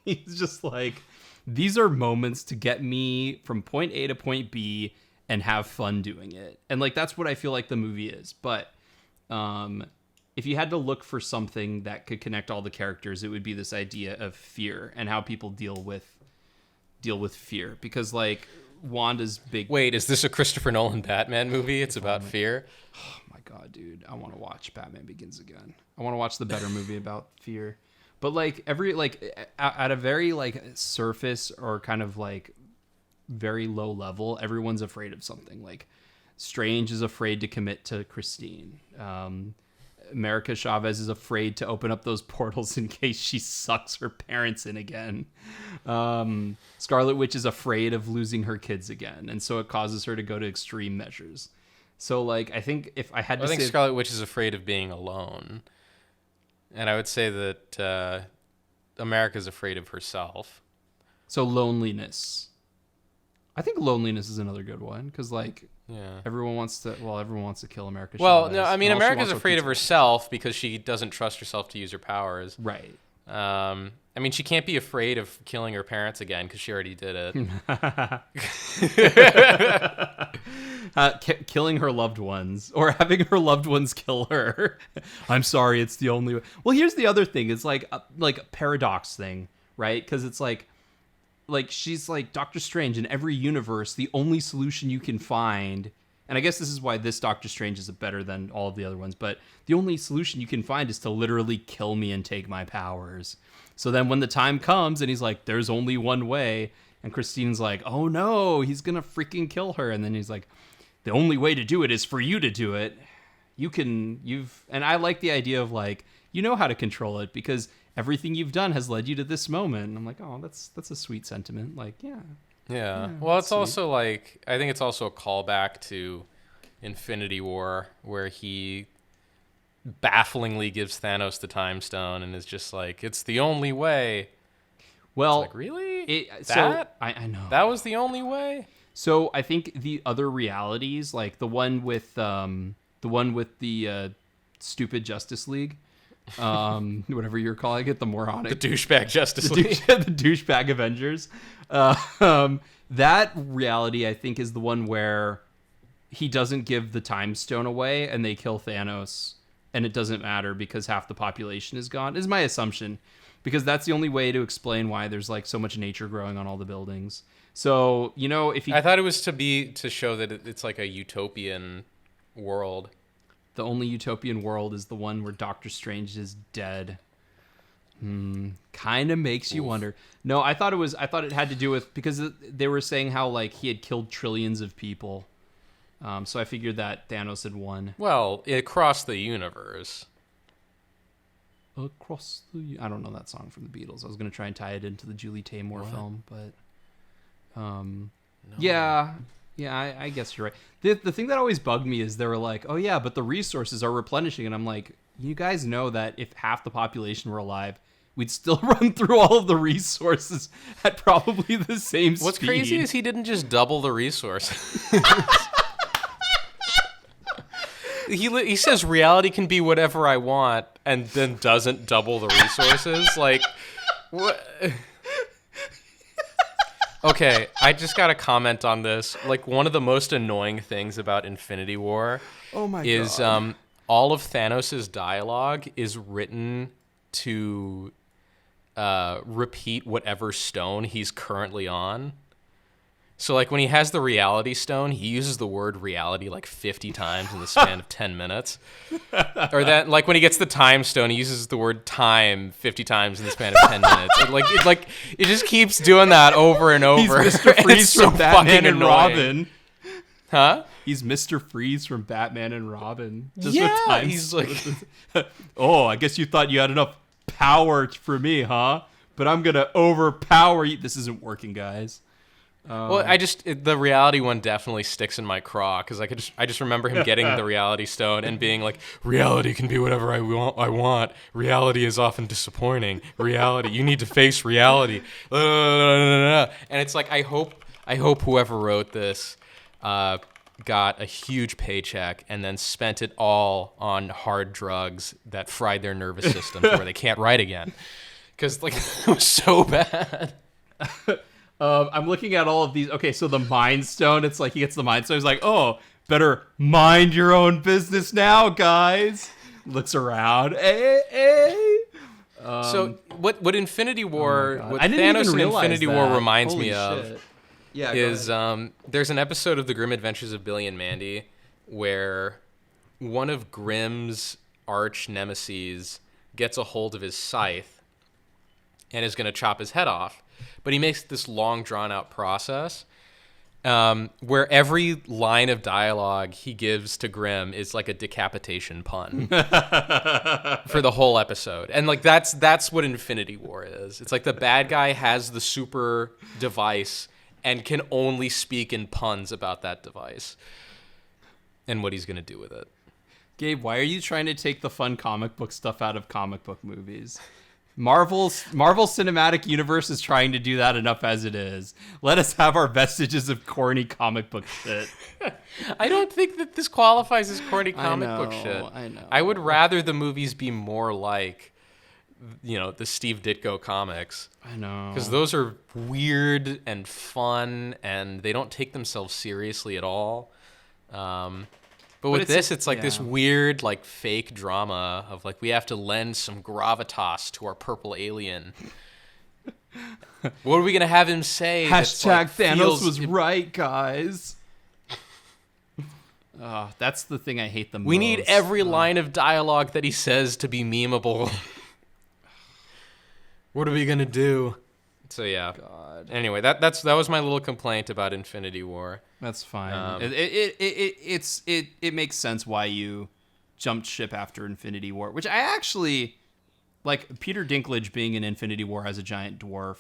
He's just like, these are moments to get me from point A to point B and have fun doing it. And like, that's what I feel like the movie is. But if if you had to look for something that could connect all the characters, it would be this idea of fear and how people deal with fear. Because like Wanda's big. Wait, is this a Christopher Nolan Batman movie? It's about fear. Oh my god, dude! I want to watch Batman Begins again. I want to watch the better movie about fear. But like at a very like surface or kind of like very low level, everyone's afraid of something. Like Strange is afraid to commit to Christine. America Chavez is afraid to open up those portals in case she sucks her parents in again. Scarlet Witch is afraid of losing her kids again, and so it causes her to go to extreme measures. So, like, I think if I had to I think say... Scarlet Witch is afraid of being alone. And I would say that America's afraid of herself. So loneliness. I think loneliness is another good one, because, like... Yeah. Everyone wants to kill America Chavez. Well, no, I mean, All she America's wants are afraid of pizza. herself because she doesn't trust herself to use her powers. Right. I mean, she can't be afraid of killing her parents again because she already did it. Killing her loved ones or having her loved ones kill her. I'm sorry, it's the only way. Well, here's the other thing. It's like a paradox thing, right? Because it's like she's like Doctor Strange in every universe. The only solution you can find, and I guess this is why this Doctor Strange is better than all of the other ones, but the only solution you can find is to literally kill me and take my powers. So then when the time comes and he's like, there's only one way, and Christine's like, oh no, he's gonna freaking kill her. And then he's like, the only way to do it is for you to do it. And I like the idea of like, you know how to control it because everything you've done has led you to this moment. And I'm like, oh, that's a sweet sentiment. Like, Yeah. Well, it's sweet. also like, I think it's also a callback to Infinity War where he bafflingly gives Thanos the time stone and is just like, it's the only way. Well, it's like, really? I know. That was the only way? So I think the other realities, like the one with the stupid Justice League, whatever you're calling it, the moronic, the douchebag Justice League, the douchebag Avengers. That reality, I think, is the one where he doesn't give the time stone away, and they kill Thanos, and it doesn't matter because half the population is gone. Is my assumption, because that's the only way to explain why there's like so much nature growing on all the buildings. So if you, I thought it was to show that it's like a utopian world. The only utopian world is the one where Doctor Strange is dead. Kind of makes you wonder. No, I thought it had to do with, because they were saying how like he had killed trillions of people. So I figured that Thanos had won. Well, across the universe. I don't know that song from the Beatles. I was going to try and tie it into the Julie Taymor film, but no. Yeah, I guess you're right. The thing that always bugged me is they were like, oh yeah, but the resources are replenishing. And I'm like, you guys know that if half the population were alive, we'd still run through all of the resources at probably the same speed. What's crazy is he didn't just double the resources. He says reality can be whatever I want and then doesn't double the resources. Like, what? Okay, I just got to comment on this. Like, one of the most annoying things about Infinity War is all of Thanos' dialogue is written to repeat whatever stone he's currently on. So, like, when he has the reality stone, he uses the word reality like 50 times in the span of 10 minutes. Or that, like, when he gets the time stone, he uses the word time 50 times in the span of 10 minutes. And, it just keeps doing that over and over. He's Mr. Freeze from Batman and annoying. Robin. Huh? He's Mr. Freeze from Batman and Robin. Just Yeah, with time. he's like... Oh, I guess you thought you had enough power for me, huh? But I'm going to overpower you. This isn't working, guys. Well, the reality one definitely sticks in my craw because I just remember him getting the reality stone and being like, reality can be whatever I want. Reality is often disappointing. Reality, you need to face reality. And it's like, I hope whoever wrote this got a huge paycheck and then spent it all on hard drugs that fried their nervous system where they can't write again. Because like it was so bad. I'm looking at all of these. Okay, so the Mind Stone, it's like he gets the Mind Stone. He's like, oh, better mind your own business now, guys. looks around. Hey. So what Infinity War, what I didn't even Thanos in realize Infinity that. War reminds Holy me of shit. Yeah, is there's an episode of The Grim Adventures of Billy and Mandy where one of Grimm's arch nemeses gets a hold of his scythe and is going to chop his head off. But he makes this long, drawn-out process where every line of dialogue he gives to Grimm is like a decapitation pun for the whole episode. And like that's what Infinity War is. It's like the bad guy has the super device and can only speak in puns about that device and what he's going to do with it. Gabe, why are you trying to take the fun comic book stuff out of comic book movies? Marvel Cinematic Universe is trying to do that enough as it is. Let us have our vestiges of corny comic book shit. I don't think that this qualifies as corny comic book shit. I know. I would rather the movies be more like, the Steve Ditko comics. I know. Because those are weird and fun, and they don't take themselves seriously at all. But with this, it's like this weird, like, fake drama of, like, we have to lend some gravitas to our purple alien. What are we going to have him say? Hashtag Thanos was right, guys. That's the thing I hate the most. We need every line of dialogue that he says to be memeable. What are we going to do? So, yeah. God. Anyway, that was my little complaint about Infinity War. That's fine. It makes sense why you jumped ship after Infinity War, which I actually like. Peter Dinklage being in Infinity War as a giant dwarf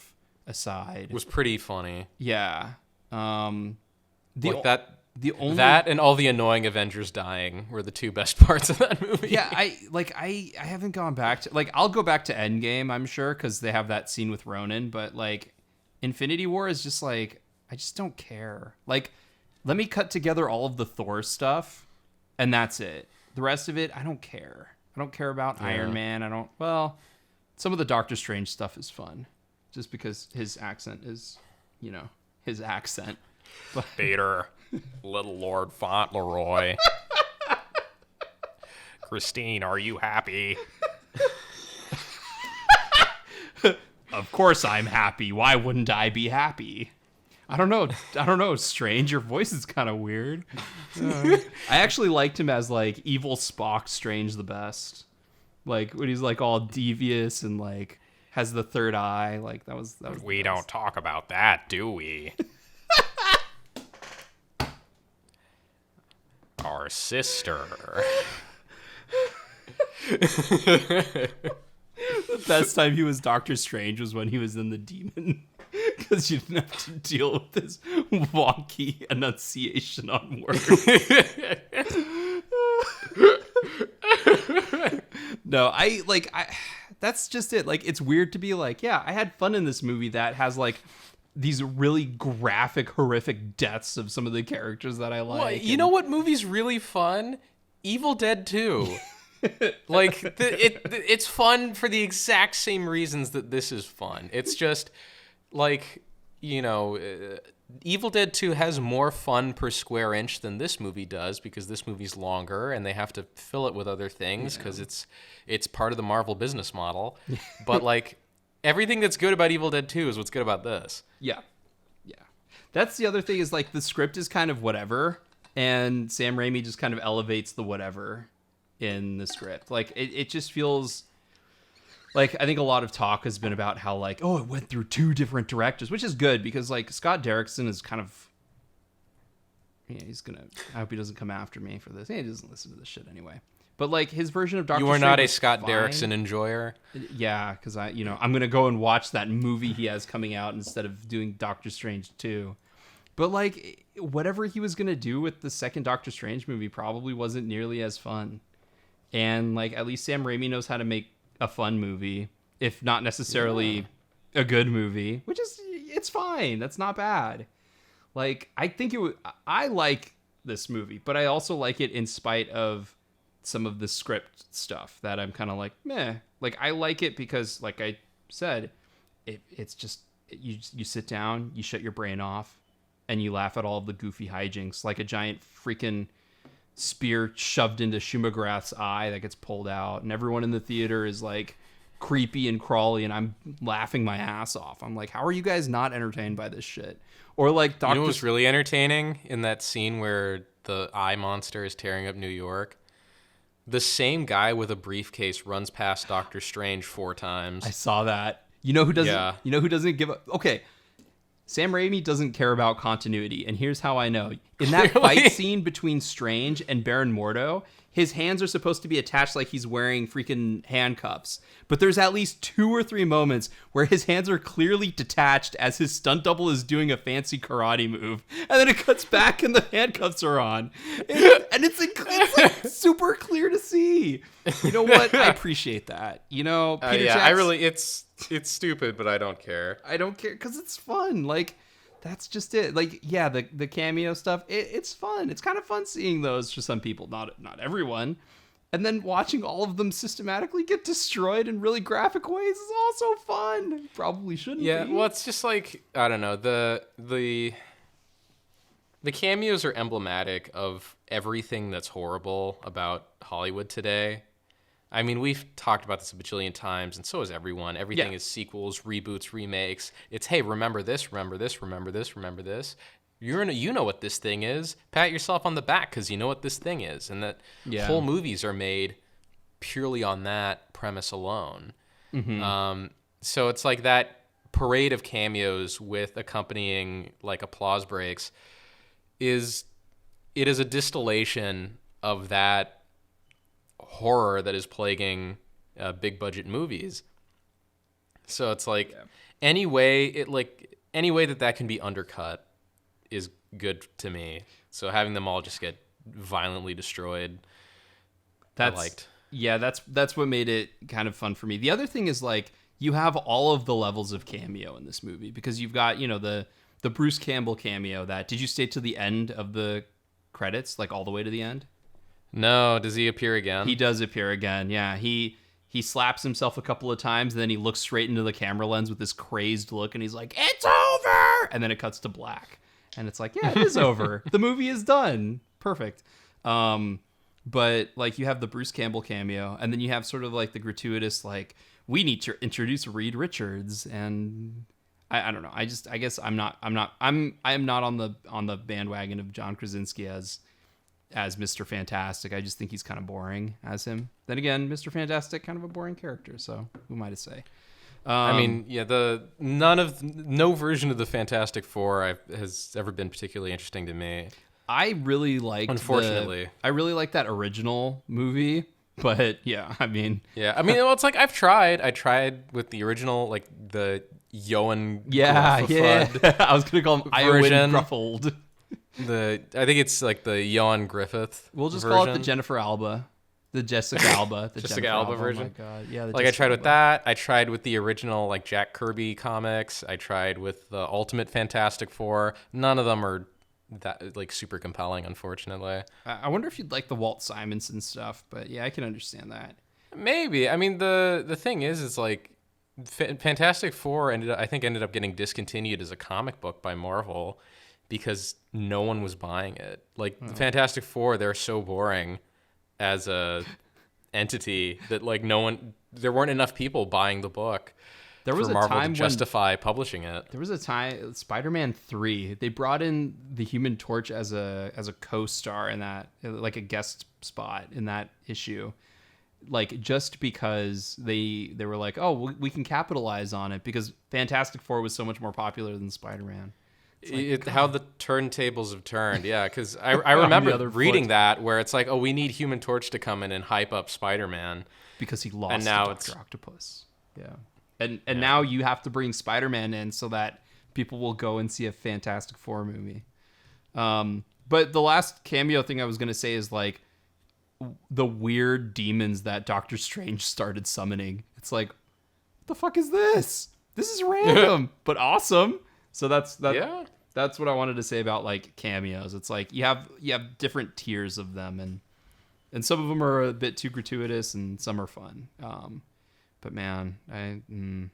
aside was pretty funny. Yeah. That and all the annoying Avengers dying were the two best parts of that movie. Yeah, I haven't gone back to I'll go back to Endgame, I'm sure, because they have that scene with Ronan, but like Infinity War is just like I just don't care. Like, let me cut together all of the Thor stuff, and that's it. The rest of it, I don't care. I don't care about Iron Man. Some of the Doctor Strange stuff is fun, just because his accent is, his accent. But Peter, little Lord Fauntleroy. Christine, are you happy? Of course I'm happy. Why wouldn't I be happy? I don't know. Strange, your voice is kind of weird. I actually liked him as like evil Spock Strange the best. Like when he's like all devious and like has the third eye. Like that was We don't talk about that, do we? Our sister. The best time he was Doctor Strange was when he was in the demon. Because you didn't have to deal with this wonky enunciation on words. No, that's just it. Like, it's weird to be like, yeah, I had fun in this movie that has like these really graphic, horrific deaths of some of the characters that I like. Well, you know what movie's really fun? Evil Dead 2. Like, it's fun for the exact same reasons that this is fun. It's just, like, Evil Dead 2 has more fun per square inch than this movie does because this movie's longer and they have to fill it with other things because it's part of the Marvel business model. But, like, everything that's good about Evil Dead 2 is what's good about this. Yeah. That's the other thing is, like, the script is kind of whatever, and Sam Raimi just kind of elevates the whatever in the script. Like, it just feels like, I think a lot of talk has been about how like, it went through two different directors, which is good because like Scott Derrickson is kind of, I hope he doesn't come after me for this. He doesn't listen to this shit anyway. But like his version of Doctor Strange, you are not a Scott Derrickson enjoyer. Yeah, because I'm gonna go and watch that movie he has coming out instead of doing Doctor Strange 2. But like whatever he was gonna do with the second Doctor Strange movie probably wasn't nearly as fun. And like at least Sam Raimi knows how to make a fun movie, if not necessarily a good movie, it's fine. That's not bad. Like I like this movie, but I also like it in spite of some of the script stuff that I'm kind of like, meh. Like I like it because, like I said, it's just you sit down, you shut your brain off, and you laugh at all of the goofy hijinks like a giant freaking spear shoved into Shumagrath's eye that gets pulled out, and everyone in the theater is like creepy and crawly, and I'm laughing my ass off. I'm like, how are you guys not entertained by this shit? Or like You know what was really entertaining in that scene where the eye monster is tearing up New York? The same guy with a briefcase runs past Doctor Strange 4 times. I saw that. You know who doesn't? Yeah. You know who doesn't give up? Okay, Sam Raimi doesn't care about continuity, and here's how I know. In that fight scene between Strange and Baron Mordo, his hands are supposed to be attached like he's wearing freaking handcuffs. But there's at least 2 or 3 moments where his hands are clearly detached as his stunt double is doing a fancy karate move. And then it cuts back and the handcuffs are on. And it's like super clear to see. You know what? I appreciate that. You know, Peter Jackson, it's stupid, but I don't care. I don't care because it's fun. Like, that's just it. Like, yeah, the cameo stuff, it's fun. It's kind of fun seeing those for some people, not everyone. And then watching all of them systematically get destroyed in really graphic ways is also fun. Probably shouldn't be. Yeah, well, it's just like, I don't know, the cameos are emblematic of everything that's horrible about Hollywood today. I mean, we've talked about this a bajillion times, and so has everyone. Everything is sequels, reboots, remakes. It's, hey, remember this, remember this, remember this, remember this. You know what this thing is. Pat yourself on the back because you know what this thing is. And that whole movies are made purely on that premise alone. Mm-hmm. So it's like that parade of cameos with accompanying like applause breaks is a distillation of that horror that is plaguing big budget movies. So it's like any way that can be undercut is good to me. So having them all just get violently destroyed, I liked. Yeah, that's what made it kind of fun for me. The other thing is like you have all of the levels of cameo in this movie because you've got, you know, the Bruce Campbell cameo that, did you stay to the end of the credits, like all the way to the end? No, does he appear again? He does appear again. Yeah, he slaps himself a couple of times and then he looks straight into the camera lens with this crazed look and he's like, "It's over!" And then it cuts to black. And it's like, yeah, it is over. The movie is done. Perfect. But like you have the Bruce Campbell cameo, and then you have sort of like the gratuitous, like, we need to introduce Reed Richards, and I don't know. I guess I am not on the bandwagon of John Krasinski as Mr. Fantastic. I just think he's kind of boring as him. Then again, Mr. Fantastic, kind of a boring character. So who am I to say? I mean, yeah, no version of the Fantastic Four has ever been particularly interesting to me. I really liked, unfortunately, I really like that original movie, but yeah, I mean, well, it's like I tried with the original, like the Johan, I was gonna call him Eowyn Gruffold. I think it's like the Johan Griffith. We'll just version. call it the Jennifer Alba. The Jessica Alba. The Jessica Alba version. Oh my god. Yeah. Like I tried with that. I tried with the original like Jack Kirby comics. I tried with the Ultimate Fantastic Four. None of them are that like super compelling, unfortunately. I wonder if you'd like the Walt Simonson stuff, but yeah, I can understand that. Maybe. I mean, the thing is like Fantastic Four ended up getting discontinued as a comic book by Marvel because no one was buying it. Like the Fantastic Four, they're so boring as a entity that like there weren't enough people buying the book. There was for Marvel to justify publishing it. There was a time, Spider-Man 3, they brought in the Human Torch as a co-star in that, like a guest spot in that issue, like just because they were like, oh, we can capitalize on it because Fantastic Four was so much more popular than Spider-Man. Like, how the turntables have turned, yeah. Because I remember reading that where it's like, oh, we need Human Torch to come in and hype up Spider-Man because he lost to Dr. Octopus. Yeah, and now you have to bring Spider-Man in so that people will go and see a Fantastic Four movie. But the last cameo thing I was gonna say is like the weird demons that Doctor Strange started summoning. It's like, what the fuck is this? This is random but awesome. So that's what I wanted to say about like cameos. It's like you have different tiers of them, and some of them are a bit too gratuitous, and some are fun. But man,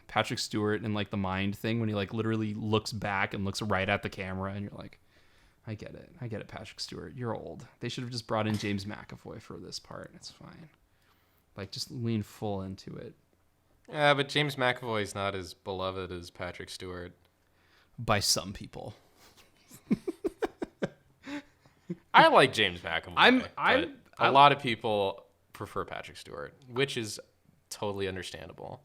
Patrick Stewart and like the mind thing when he like literally looks back and looks right at the camera, and you're like, I get it, Patrick Stewart. You're old. They should have just brought in James McAvoy for this part. It's fine. Like, just lean full into it. Yeah, but James McAvoy's not as beloved as Patrick Stewart. By some people. I like James McAvoy. But a lot of people prefer Patrick Stewart, which is totally understandable.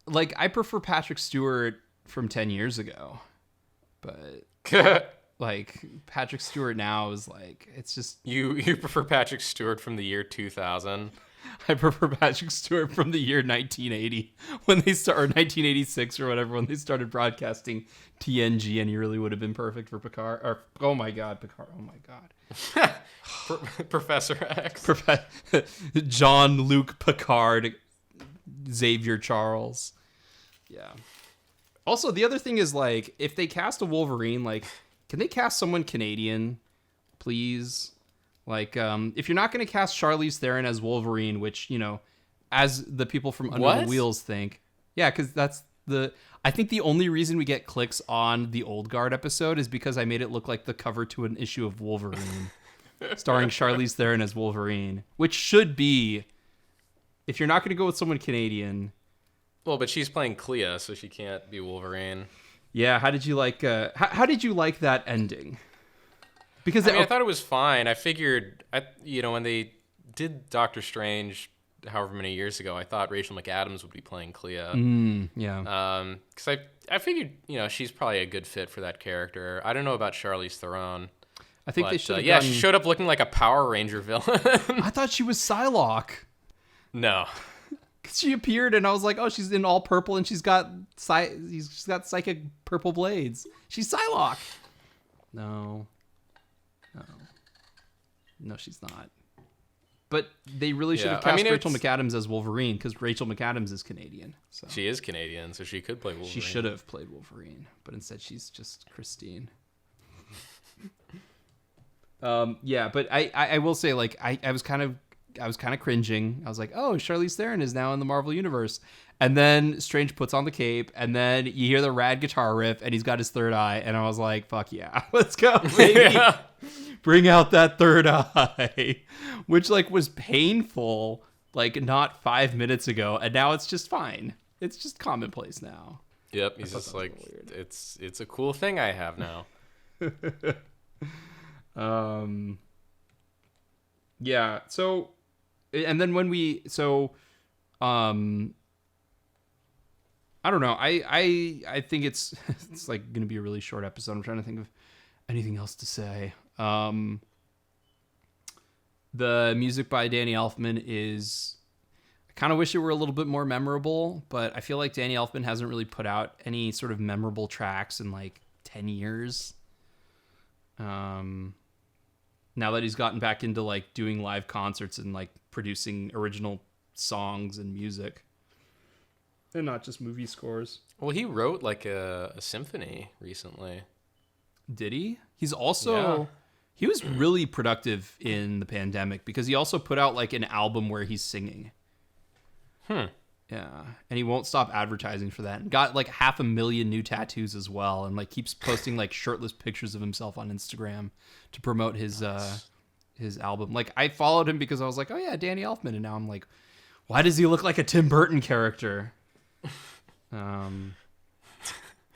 Like, I prefer Patrick Stewart from 10 years ago. But... like, Patrick Stewart now is like, it's just... You prefer Patrick Stewart from the year 2000? I prefer Patrick Stewart from the year 1980, when they start, or 1986 or whatever, when they started broadcasting TNG, and he really would have been perfect for Picard. Or, oh my God, Picard, oh my God. Professor X. Jean-Luc Picard, Xavier Charles. Yeah. Also, the other thing is, like, if they cast a Wolverine, like... Can they cast someone Canadian, please? Like, if you're not going to cast Charlize Theron as Wolverine, which, you know, as the people from Under the Wheels think. Yeah, because that's the... I think the only reason we get clicks on the Old Guard episode is because I made it look like the cover to an issue of Wolverine, starring Charlize Theron as Wolverine, which should be... If you're not going to go with someone Canadian... Well, but she's playing Clea, so she can't be Wolverine. Yeah, how did you like how did you like that ending? Because I thought it was fine. I figured, when they did Doctor Strange however many years ago, I thought Rachel McAdams would be playing Clea. Yeah. Because I figured, she's probably a good fit for that character. I don't know about Charlize Theron. I think they should have she showed up looking like a Power Ranger villain. I thought she was Psylocke. No. She appeared and I was like, oh, she's in all purple and she's got psychic purple blades. She's Psylocke. No, she's not. But they really should have cast Rachel McAdams as Wolverine because Rachel McAdams is Canadian. So. She is Canadian, so she could play Wolverine. She should have played Wolverine, but instead she's just Christine. Yeah, but I will say, like, I was kind of cringing. I was like, oh, Charlize Theron is now in the Marvel Universe. And then Strange puts on the cape, and then you hear the rad guitar riff, and he's got his third eye. And I was like, fuck yeah, let's go, baby. Yeah. Bring out that third eye. Which, like, was painful, like, not 5 minutes ago. And now it's just fine. It's just commonplace now. Yep, he's just like, it's a cool thing I have now. Yeah, so... And then when I don't know. I think it's like going to be a really short episode. I'm trying to think of anything else to say. The music by Danny Elfman is... I kind of wish it were a little bit more memorable, but I feel like Danny Elfman hasn't really put out any sort of memorable tracks in like 10 years. Now that he's gotten back into like doing live concerts and like producing original songs and music and not just movie scores. Well, he wrote like a symphony recently. Did he? He's also, he was really productive in the pandemic because he also put out like an album where he's singing. Yeah. And he won't stop advertising for that. And got like 500,000 new tattoos as well. And like keeps posting like shirtless pictures of himself on Instagram to promote his album. Like I followed him because I was like, oh yeah, Danny Elfman. And now I'm like, why does he look like a Tim Burton character? Danny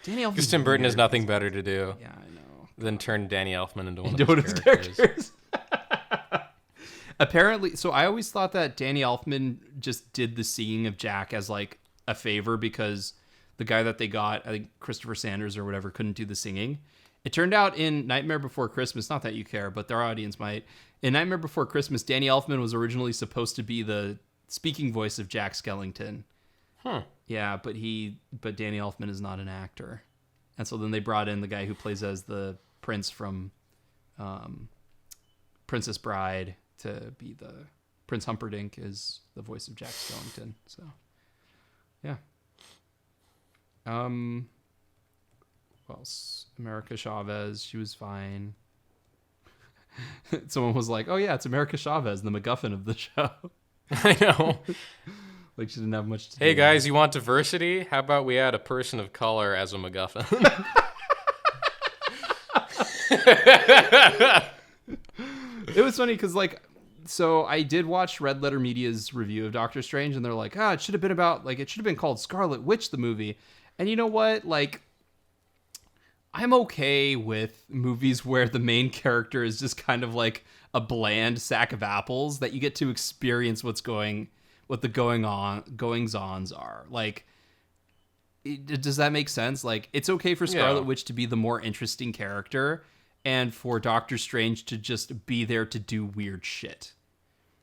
Elfman. Because Tim Burton has nothing better to do. Yeah, I know. Than turn Danny Elfman into one of his characters. Apparently, so I always thought that Danny Elfman just did the singing of Jack as like a favor because the guy that they got, I think Christopher Sanders or whatever, couldn't do the singing. It turned out in Nightmare Before Christmas, not that you care, but their audience might. In Nightmare Before Christmas, Danny Elfman was originally supposed to be the speaking voice of Jack Skellington. Yeah, but Danny Elfman is not an actor. And so then they brought in the guy who plays as the prince from Princess Bride to be the Prince Humperdinck is the voice of Jack Skellington. So, yeah. Who else? America Chavez. She was fine. Someone was like, oh yeah, it's America Chavez, the MacGuffin of the show. I know. Like she didn't have much to do. Hey guys, you want diversity? How about we add a person of color as a MacGuffin? It was funny because, like, so I did watch Red Letter Media's review of Doctor Strange, and they're like, it should have been about, like, it should have been called Scarlet Witch, the movie. And you know what? Like, I'm okay with movies where the main character is just kind of like a bland sack of apples that you get to experience what the goings-ons are. Like, does that make sense? Like, it's okay for Scarlet Witch to be the more interesting character, and for Doctor Strange to just be there to do weird shit.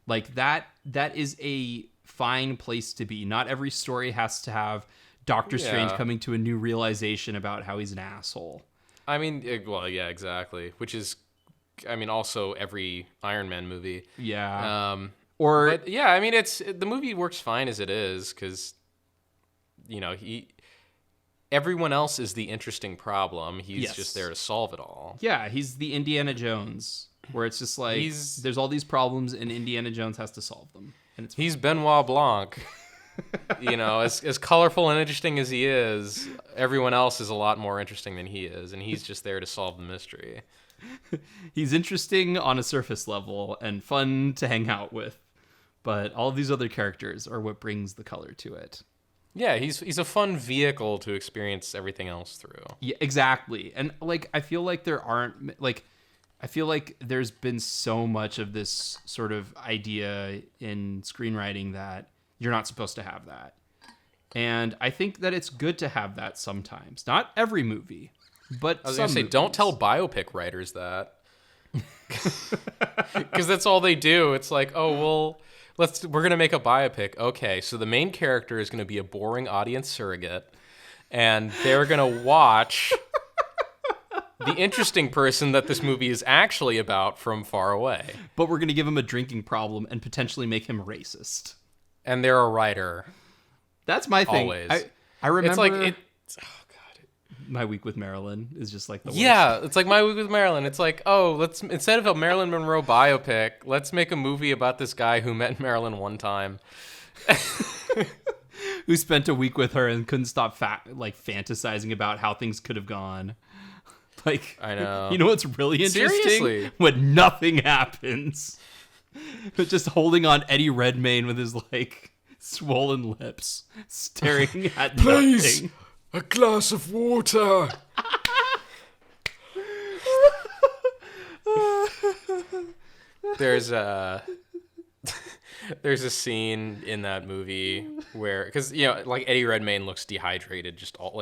Like, that is a fine place to be. Not every story has to have Doctor Strange coming to a new realization about how he's an asshole. I mean, well, yeah, exactly. Which is, I mean, also every Iron Man movie. Yeah. But yeah, I mean, the movie works fine as it is because, you know, everyone else is the interesting problem. He's just there to solve it all. Yeah, he's the Indiana Jones, where it's just like there's all these problems and Indiana Jones has to solve them. And he's Benoit Blanc. You know, as colorful and interesting as he is, everyone else is a lot more interesting than he is, and he's just there to solve the mystery. He's interesting on a surface level and fun to hang out with, but all of these other characters are what brings the color to it. Yeah, he's a fun vehicle to experience everything else through. Yeah, exactly. And like, I feel like I feel like there's been so much of this sort of idea in screenwriting that you're not supposed to have that. And I think that it's good to have that sometimes. Not every movie, but I was going to say, don't tell biopic writers that. Because that's all they do. It's like, oh, well, we're going to make a biopic. Okay, so the main character is going to be a boring audience surrogate, and they're going to watch the interesting person that this movie is actually about from far away. But we're going to give him a drinking problem and potentially make him racist. And they're a writer. That's my thing. Always. I remember. It's like oh god. My Week with Marilyn is just like the worst. Yeah, it's like My Week with Marilyn. It's like, oh, let's, instead of a Marilyn Monroe biopic, let's make a movie about this guy who met Marilyn one time. Who spent a week with her and couldn't stop fantasizing about how things could have gone. Like, I know. You know what's really interesting? Seriously? When nothing happens. But just holding on Eddie Redmayne with his, like, swollen lips, staring at Please, nothing. a glass of water. There's a scene in that movie where, because, you know, like, Eddie Redmayne looks dehydrated, just all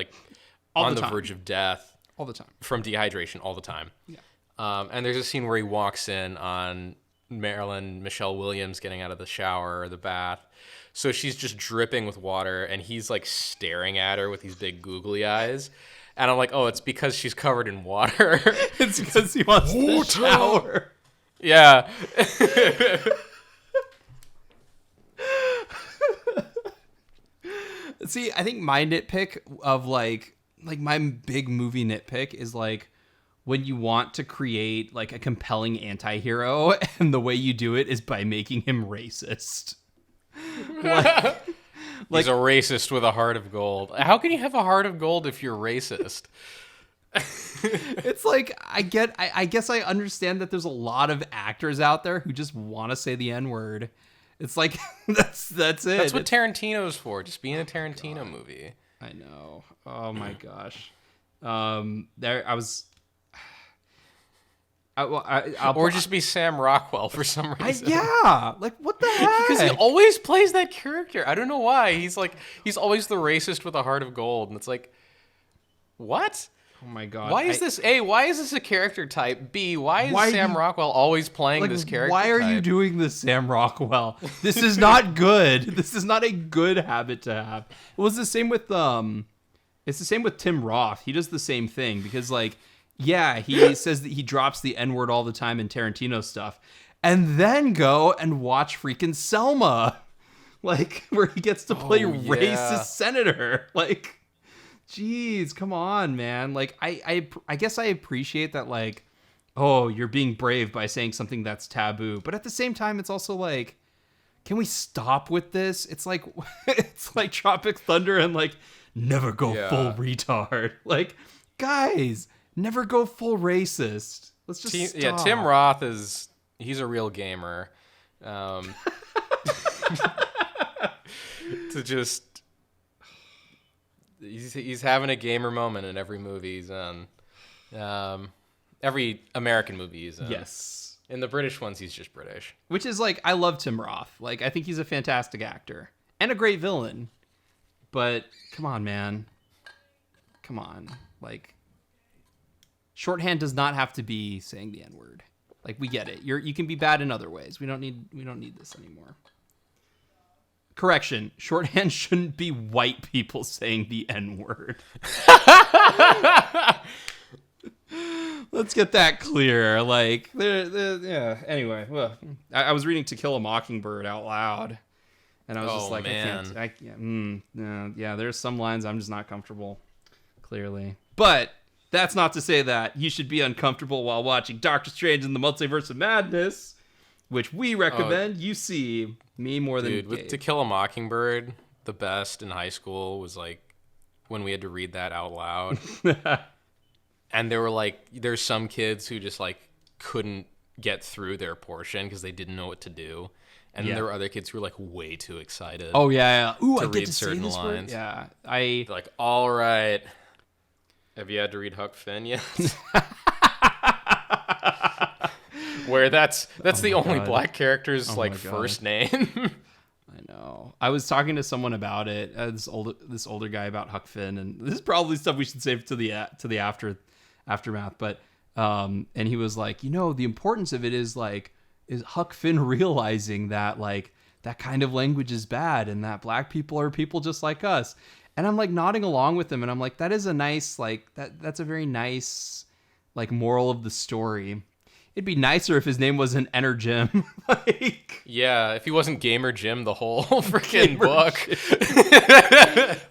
on the verge of death. All the time. From dehydration all the time. Yeah. And there's a scene where he walks in on Michelle Williams getting out of the shower or the bath. So she's just dripping with water, and he's, like, staring at her with these big googly eyes. And I'm like, oh, it's because she's covered in water. It's because he wants to shower. Yeah. See, I think my nitpick of, like my big movie nitpick is, like, when you want to create, like, a compelling anti-hero, and the way you do it is by making him racist. He's a racist with a heart of gold. How can you have a heart of gold if you're racist? It's like, I guess I understand that there's a lot of actors out there who just want to say the N-word. It's like, that's it. That's what Tarantino's for. Just be in a Tarantino movie. I know. Oh my gosh. Or just be Sam Rockwell for some reason. Yeah, like, what the heck? Because he always plays that character. I don't know why. He's always the racist with a heart of gold, and it's like, what? Oh my god. Why is this? A, why is this a character type? B, why is Sam Rockwell always playing this character Why are you doing this, Sam Rockwell? This is not good. This is not a good habit to have. It was the same with it's the same with Tim Roth. He does the same thing because, like, yeah, he says that he drops the N-word all the time in Tarantino stuff, and then go and watch freaking Selma, like, where he gets to play racist senator. Like, jeez, come on, man. Like, I guess I appreciate that, like, oh, you're being brave by saying something that's taboo, but at the same time, it's also like, can we stop with this? It's like Tropic Thunder and, like, never go full retard. Like, guys, Never go full racist. Let's just stop. Yeah, Tim Roth he's a real gamer. To just he's having a gamer moment in every movie he's in. Every American movie he's in. Yes. In the British ones, he's just British. Which is like, I love Tim Roth. Like, I think he's a fantastic actor and a great villain. But come on, man. Come on. Like, shorthand does not have to be saying the N-word. Like, we get it. You can be bad in other ways. We don't need this anymore. Correction, shorthand shouldn't be white people saying the N-word. Let's get that clear. Like, yeah. Anyway, well, I was reading To Kill a Mockingbird out loud, and I was just like, man. I can't. Yeah, there's some lines I'm just not comfortable, clearly. But that's not to say that you should be uncomfortable while watching Doctor Strange in the Multiverse of Madness, which we recommend you see. Me more than Dude, with Gabe. To Kill a Mockingbird, the best in high school was like when we had to read that out loud. And there were like, there's some kids who just like couldn't get through their portion because they didn't know what to do. And then there were other kids who were like way too excited. Oh yeah. Ooh, to I get read to certain say this word? lines. Yeah, They're like, all right. Have you had to read Huck Finn yet? Where that's the only black character's like first name. I know. I was talking to someone about it. This older guy about Huck Finn, and this is probably stuff we should save to the aftermath. But and he was like, the importance of it is Huck Finn realizing that like that kind of language is bad, and that black people are people just like us. And I'm like nodding along with him, and I'm like, that is a nice that's a very nice like moral of the story. It'd be nicer if his name wasn't Enter Jim. Yeah, if he wasn't Gamer Jim the whole freaking book.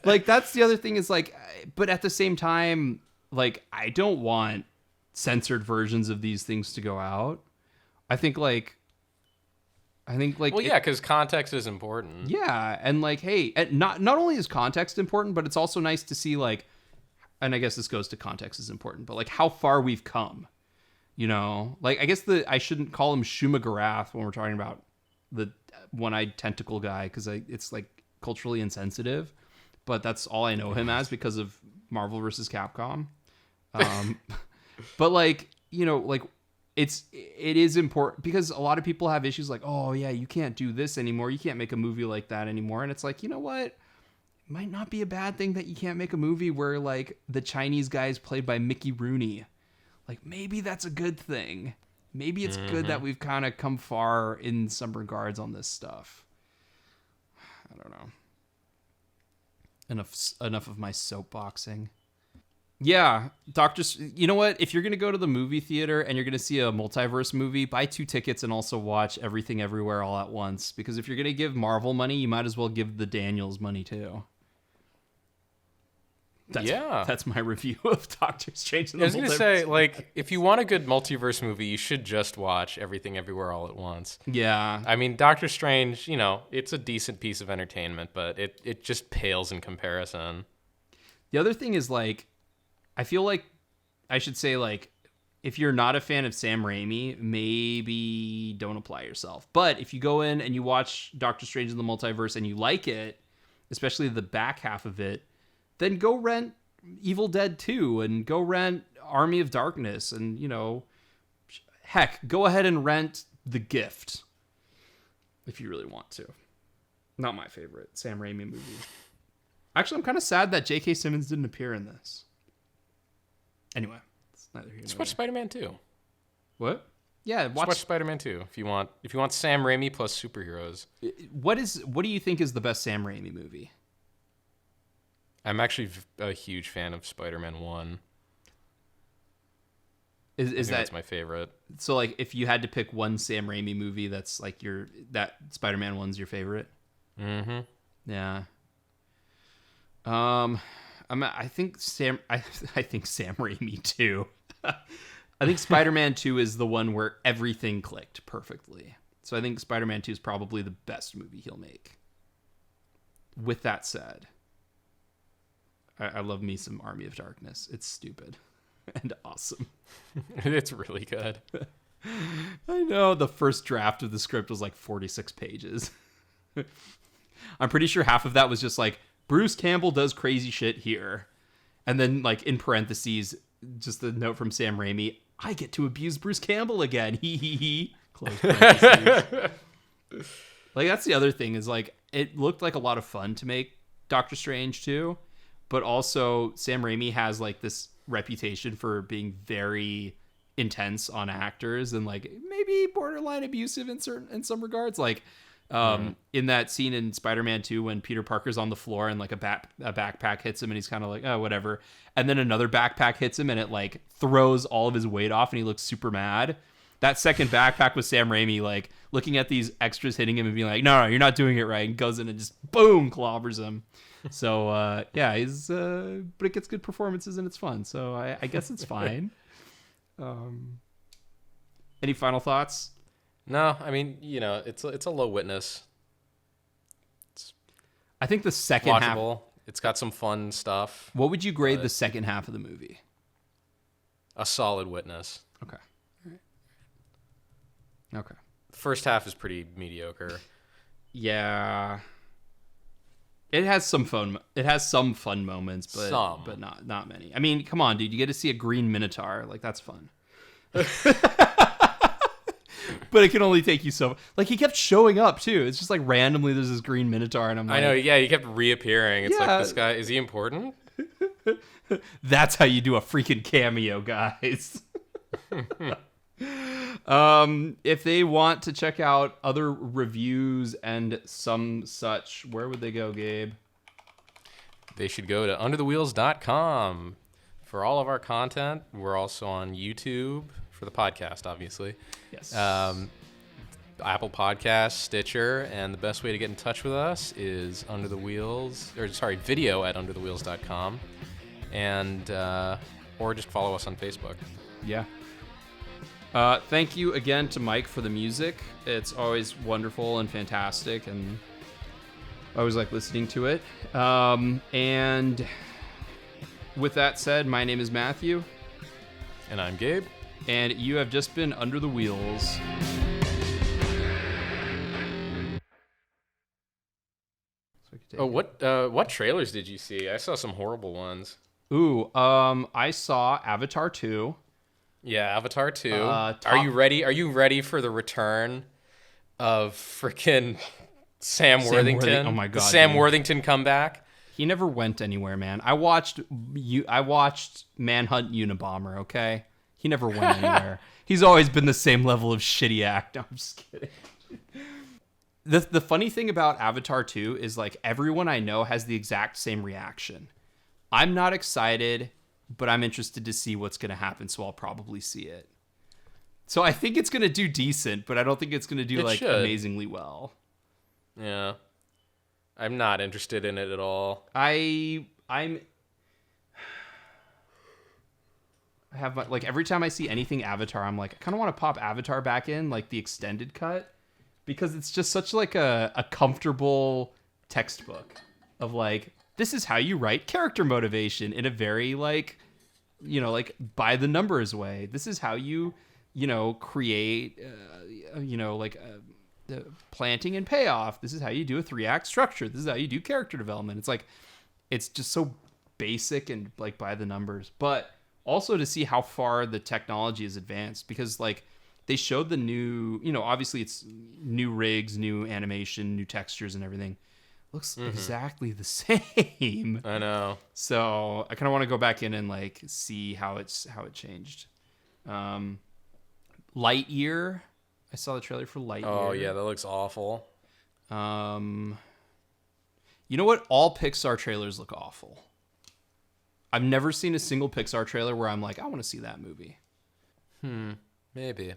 Like, that's the other thing is like, but at the same time, like, I don't want censored versions of these things to go out. I think well, yeah, because context is important. Yeah, and like, hey, not only is context important, but it's also nice to see like, and I guess this goes to context is important, but like how far we've come. Like, I guess I shouldn't call him Shumagarath when we're talking about the one-eyed tentacle guy, because it's like culturally insensitive, but that's all I know him as because of Marvel vs. Capcom. But like, like it is important because a lot of people have issues like, oh yeah, you can't do this anymore. You can't make a movie like that anymore. And it's like, you know what? It might not be a bad thing that you can't make a movie where like the Chinese guy is played by Mickey Rooney. Like, maybe that's a good thing. Maybe it's good that we've kind of come far in some regards on this stuff. I don't know. Enough of my soapboxing. Yeah, you know what? If you're going to go to the movie theater and you're going to see a multiverse movie, buy 2 tickets and also watch Everything Everywhere All at Once. Because if you're going to give Marvel money, you might as well give the Daniels money too. That's my review of Doctor Strange in the Multiverse. I was going to say, like, if you want a good multiverse movie, you should just watch Everything Everywhere All at Once. Yeah. I mean, Doctor Strange, it's a decent piece of entertainment, but it just pales in comparison. The other thing is, like, I feel like I should say, like, if you're not a fan of Sam Raimi, maybe don't apply yourself. But if you go in and you watch Doctor Strange in the Multiverse and you like it, especially the back half of it, then go rent Evil Dead 2 and go rent Army of Darkness and, heck, go ahead and rent The Gift if you really want to. Not my favorite Sam Raimi movie. Actually, I'm kind of sad that J.K. Simmons didn't appear in this. Anyway, it's neither here nor there. Watch Spider-Man 2. What? Yeah, watch Spider-Man 2 if you want Sam Raimi plus superheroes. What do you think is the best Sam Raimi movie? I'm actually a huge fan of Spider-Man 1. That's my favorite. So, like, if you had to pick one Sam Raimi movie that's like that Spider-Man 1's your favorite? Mm-hmm. Yeah. I think Sam Raimi 2. I think Spider-Man 2 is the one where everything clicked perfectly. So I think Spider-Man 2 is probably the best movie he'll make. With that said, I love me some Army of Darkness. It's stupid. and awesome. It's really good. I know the first draft of the script was like 46 pages. I'm pretty sure half of that was just like, Bruce Campbell does crazy shit here. And then like in parentheses, just a note from Sam Raimi, I get to abuse Bruce Campbell again. He. Close parentheses. Like, that's the other thing is like, it looked like a lot of fun to make Doctor Strange too. But also Sam Raimi has like this reputation for being very intense on actors and like maybe borderline abusive in some regards. Like in that scene in Spider-Man 2 when Peter Parker's on the floor and like a backpack hits him and he's kind of like, oh, whatever. And then another backpack hits him and it like throws all of his weight off and he looks super mad. That second backpack was Sam Raimi like looking at these extras hitting him and being like, no, you're not doing it right. And goes in and just boom, clobbers him. So yeah, he's but it gets good performances and it's fun. So I guess it's fine. Any final thoughts? No, I mean, you know, it's a low witness. I think the second watchable. half. It's got some fun stuff. What would you grade the second half of the movie? A solid witness. Okay. Okay. First half is pretty mediocre. Yeah. It has some fun. It has some fun moments, but not many. I mean, come on, dude! You get to see a green Minotaur. Like, that's fun. But it can only take you so. Like, he kept showing up too. It's just like randomly there's this green Minotaur, and I'm like, I know. Yeah, he kept reappearing. It's Yeah. like, this guy, is he important? That's how you do a freaking cameo, guys. If they want to check out other reviews and some such, where would they go, Gabe? They should go to underthewheels.com for all of our content. We're also on YouTube for the podcast, obviously. Yes. Apple Podcasts, Stitcher, and the best way to get in touch with us is video at underthewheels.com, and or just follow us on Facebook. Yeah. Thank you again to Mike for the music. It's always wonderful and fantastic, and I always like listening to it. And with that said, my name is Matthew. And I'm Gabe. And you have just been Under the Wheels. What trailers did you see? I saw some horrible ones. Ooh, I saw Avatar 2. Yeah, Avatar 2. Are you ready? Are you ready for the return of freaking Sam Worthington? Oh my god. The Sam Worthington comeback? He never went anywhere, man. I watched Manhunt Unabomber, okay? He never went anywhere. He's always been the same level of shitty act. No, I'm just kidding. The funny thing about Avatar 2 is like everyone I know has the exact same reaction. I'm not excited, but I'm interested to see what's going to happen, so I'll probably see it. So I think it's going to do decent, but I don't think it's going to do amazingly well. Yeah. I'm not interested in it at all. I have like every time I see anything Avatar, I'm like, I kind of want to pop Avatar back in, like the extended cut, because it's just such like a comfortable textbook of like, this is how you write character motivation in a very like, like by the numbers way. This is how you, create, the planting and payoff. This is how you do a 3-act structure. This is how you do character development. It's like, it's just so basic and like by the numbers, but also to see how far the technology is advanced, because like they showed the new, obviously it's new rigs, new animation, new textures and everything. Looks exactly the same. I know. So I kind of want to go back in and like see how it changed. Lightyear. I saw the trailer for Lightyear. Oh yeah, that looks awful. You know what? All Pixar trailers look awful. I've never seen a single Pixar trailer where I'm like, I want to see that movie. Maybe.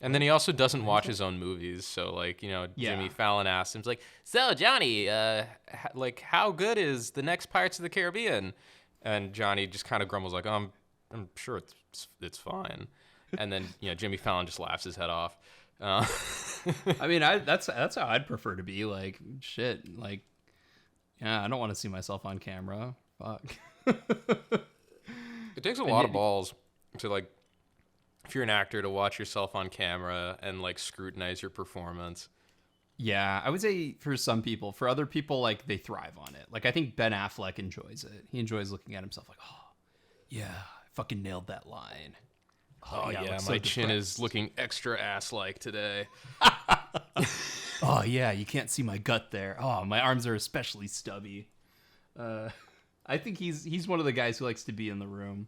And then he also doesn't watch his own movies, so like, Jimmy Fallon asked him, he's like, so Johnny, how good is the next Pirates of the Caribbean? And Johnny just kind of grumbles like, I'm sure it's fine. And then Jimmy Fallon just laughs his head off. I mean, that's how I'd prefer to be. Like, shit, like, yeah, I don't want to see myself on camera. Fuck. It takes a lot of balls to, like, if you're an actor, to watch yourself on camera and, like, scrutinize your performance. Yeah, I would say for some people. For other people, like, they thrive on it. Like, I think Ben Affleck enjoys it. He enjoys looking at himself like, oh, yeah, I fucking nailed that line. Oh yeah, my chin is looking extra ass-like today. Oh yeah, you can't see my gut there. Oh, my arms are especially stubby. I think he's one of the guys who likes to be in the room.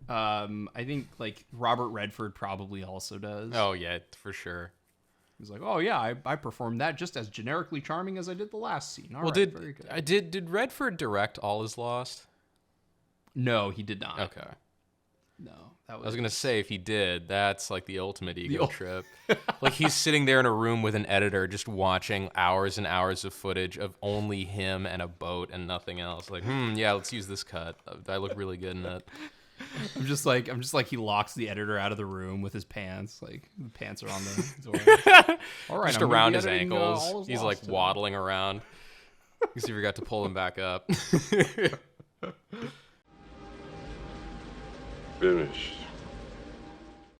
I think like Robert Redford probably also does. Oh yeah, for sure. He's like, oh yeah, I performed that just as generically charming as I did the last scene. All well, right, very good. Did Redford direct All Is Lost? No, he did not. Okay. No, that was. I was gonna say if he did, that's like the ultimate ego trip. Like he's sitting there in a room with an editor, just watching hours and hours of footage of only him and a boat and nothing else. Like, yeah, let's use this cut. I look really good in it. I'm just like he locks the editor out of the room with his pants. Like the pants are on the door. All right, just around his ankles. He's like waddling around. You see if you got to pull him back up. Finished.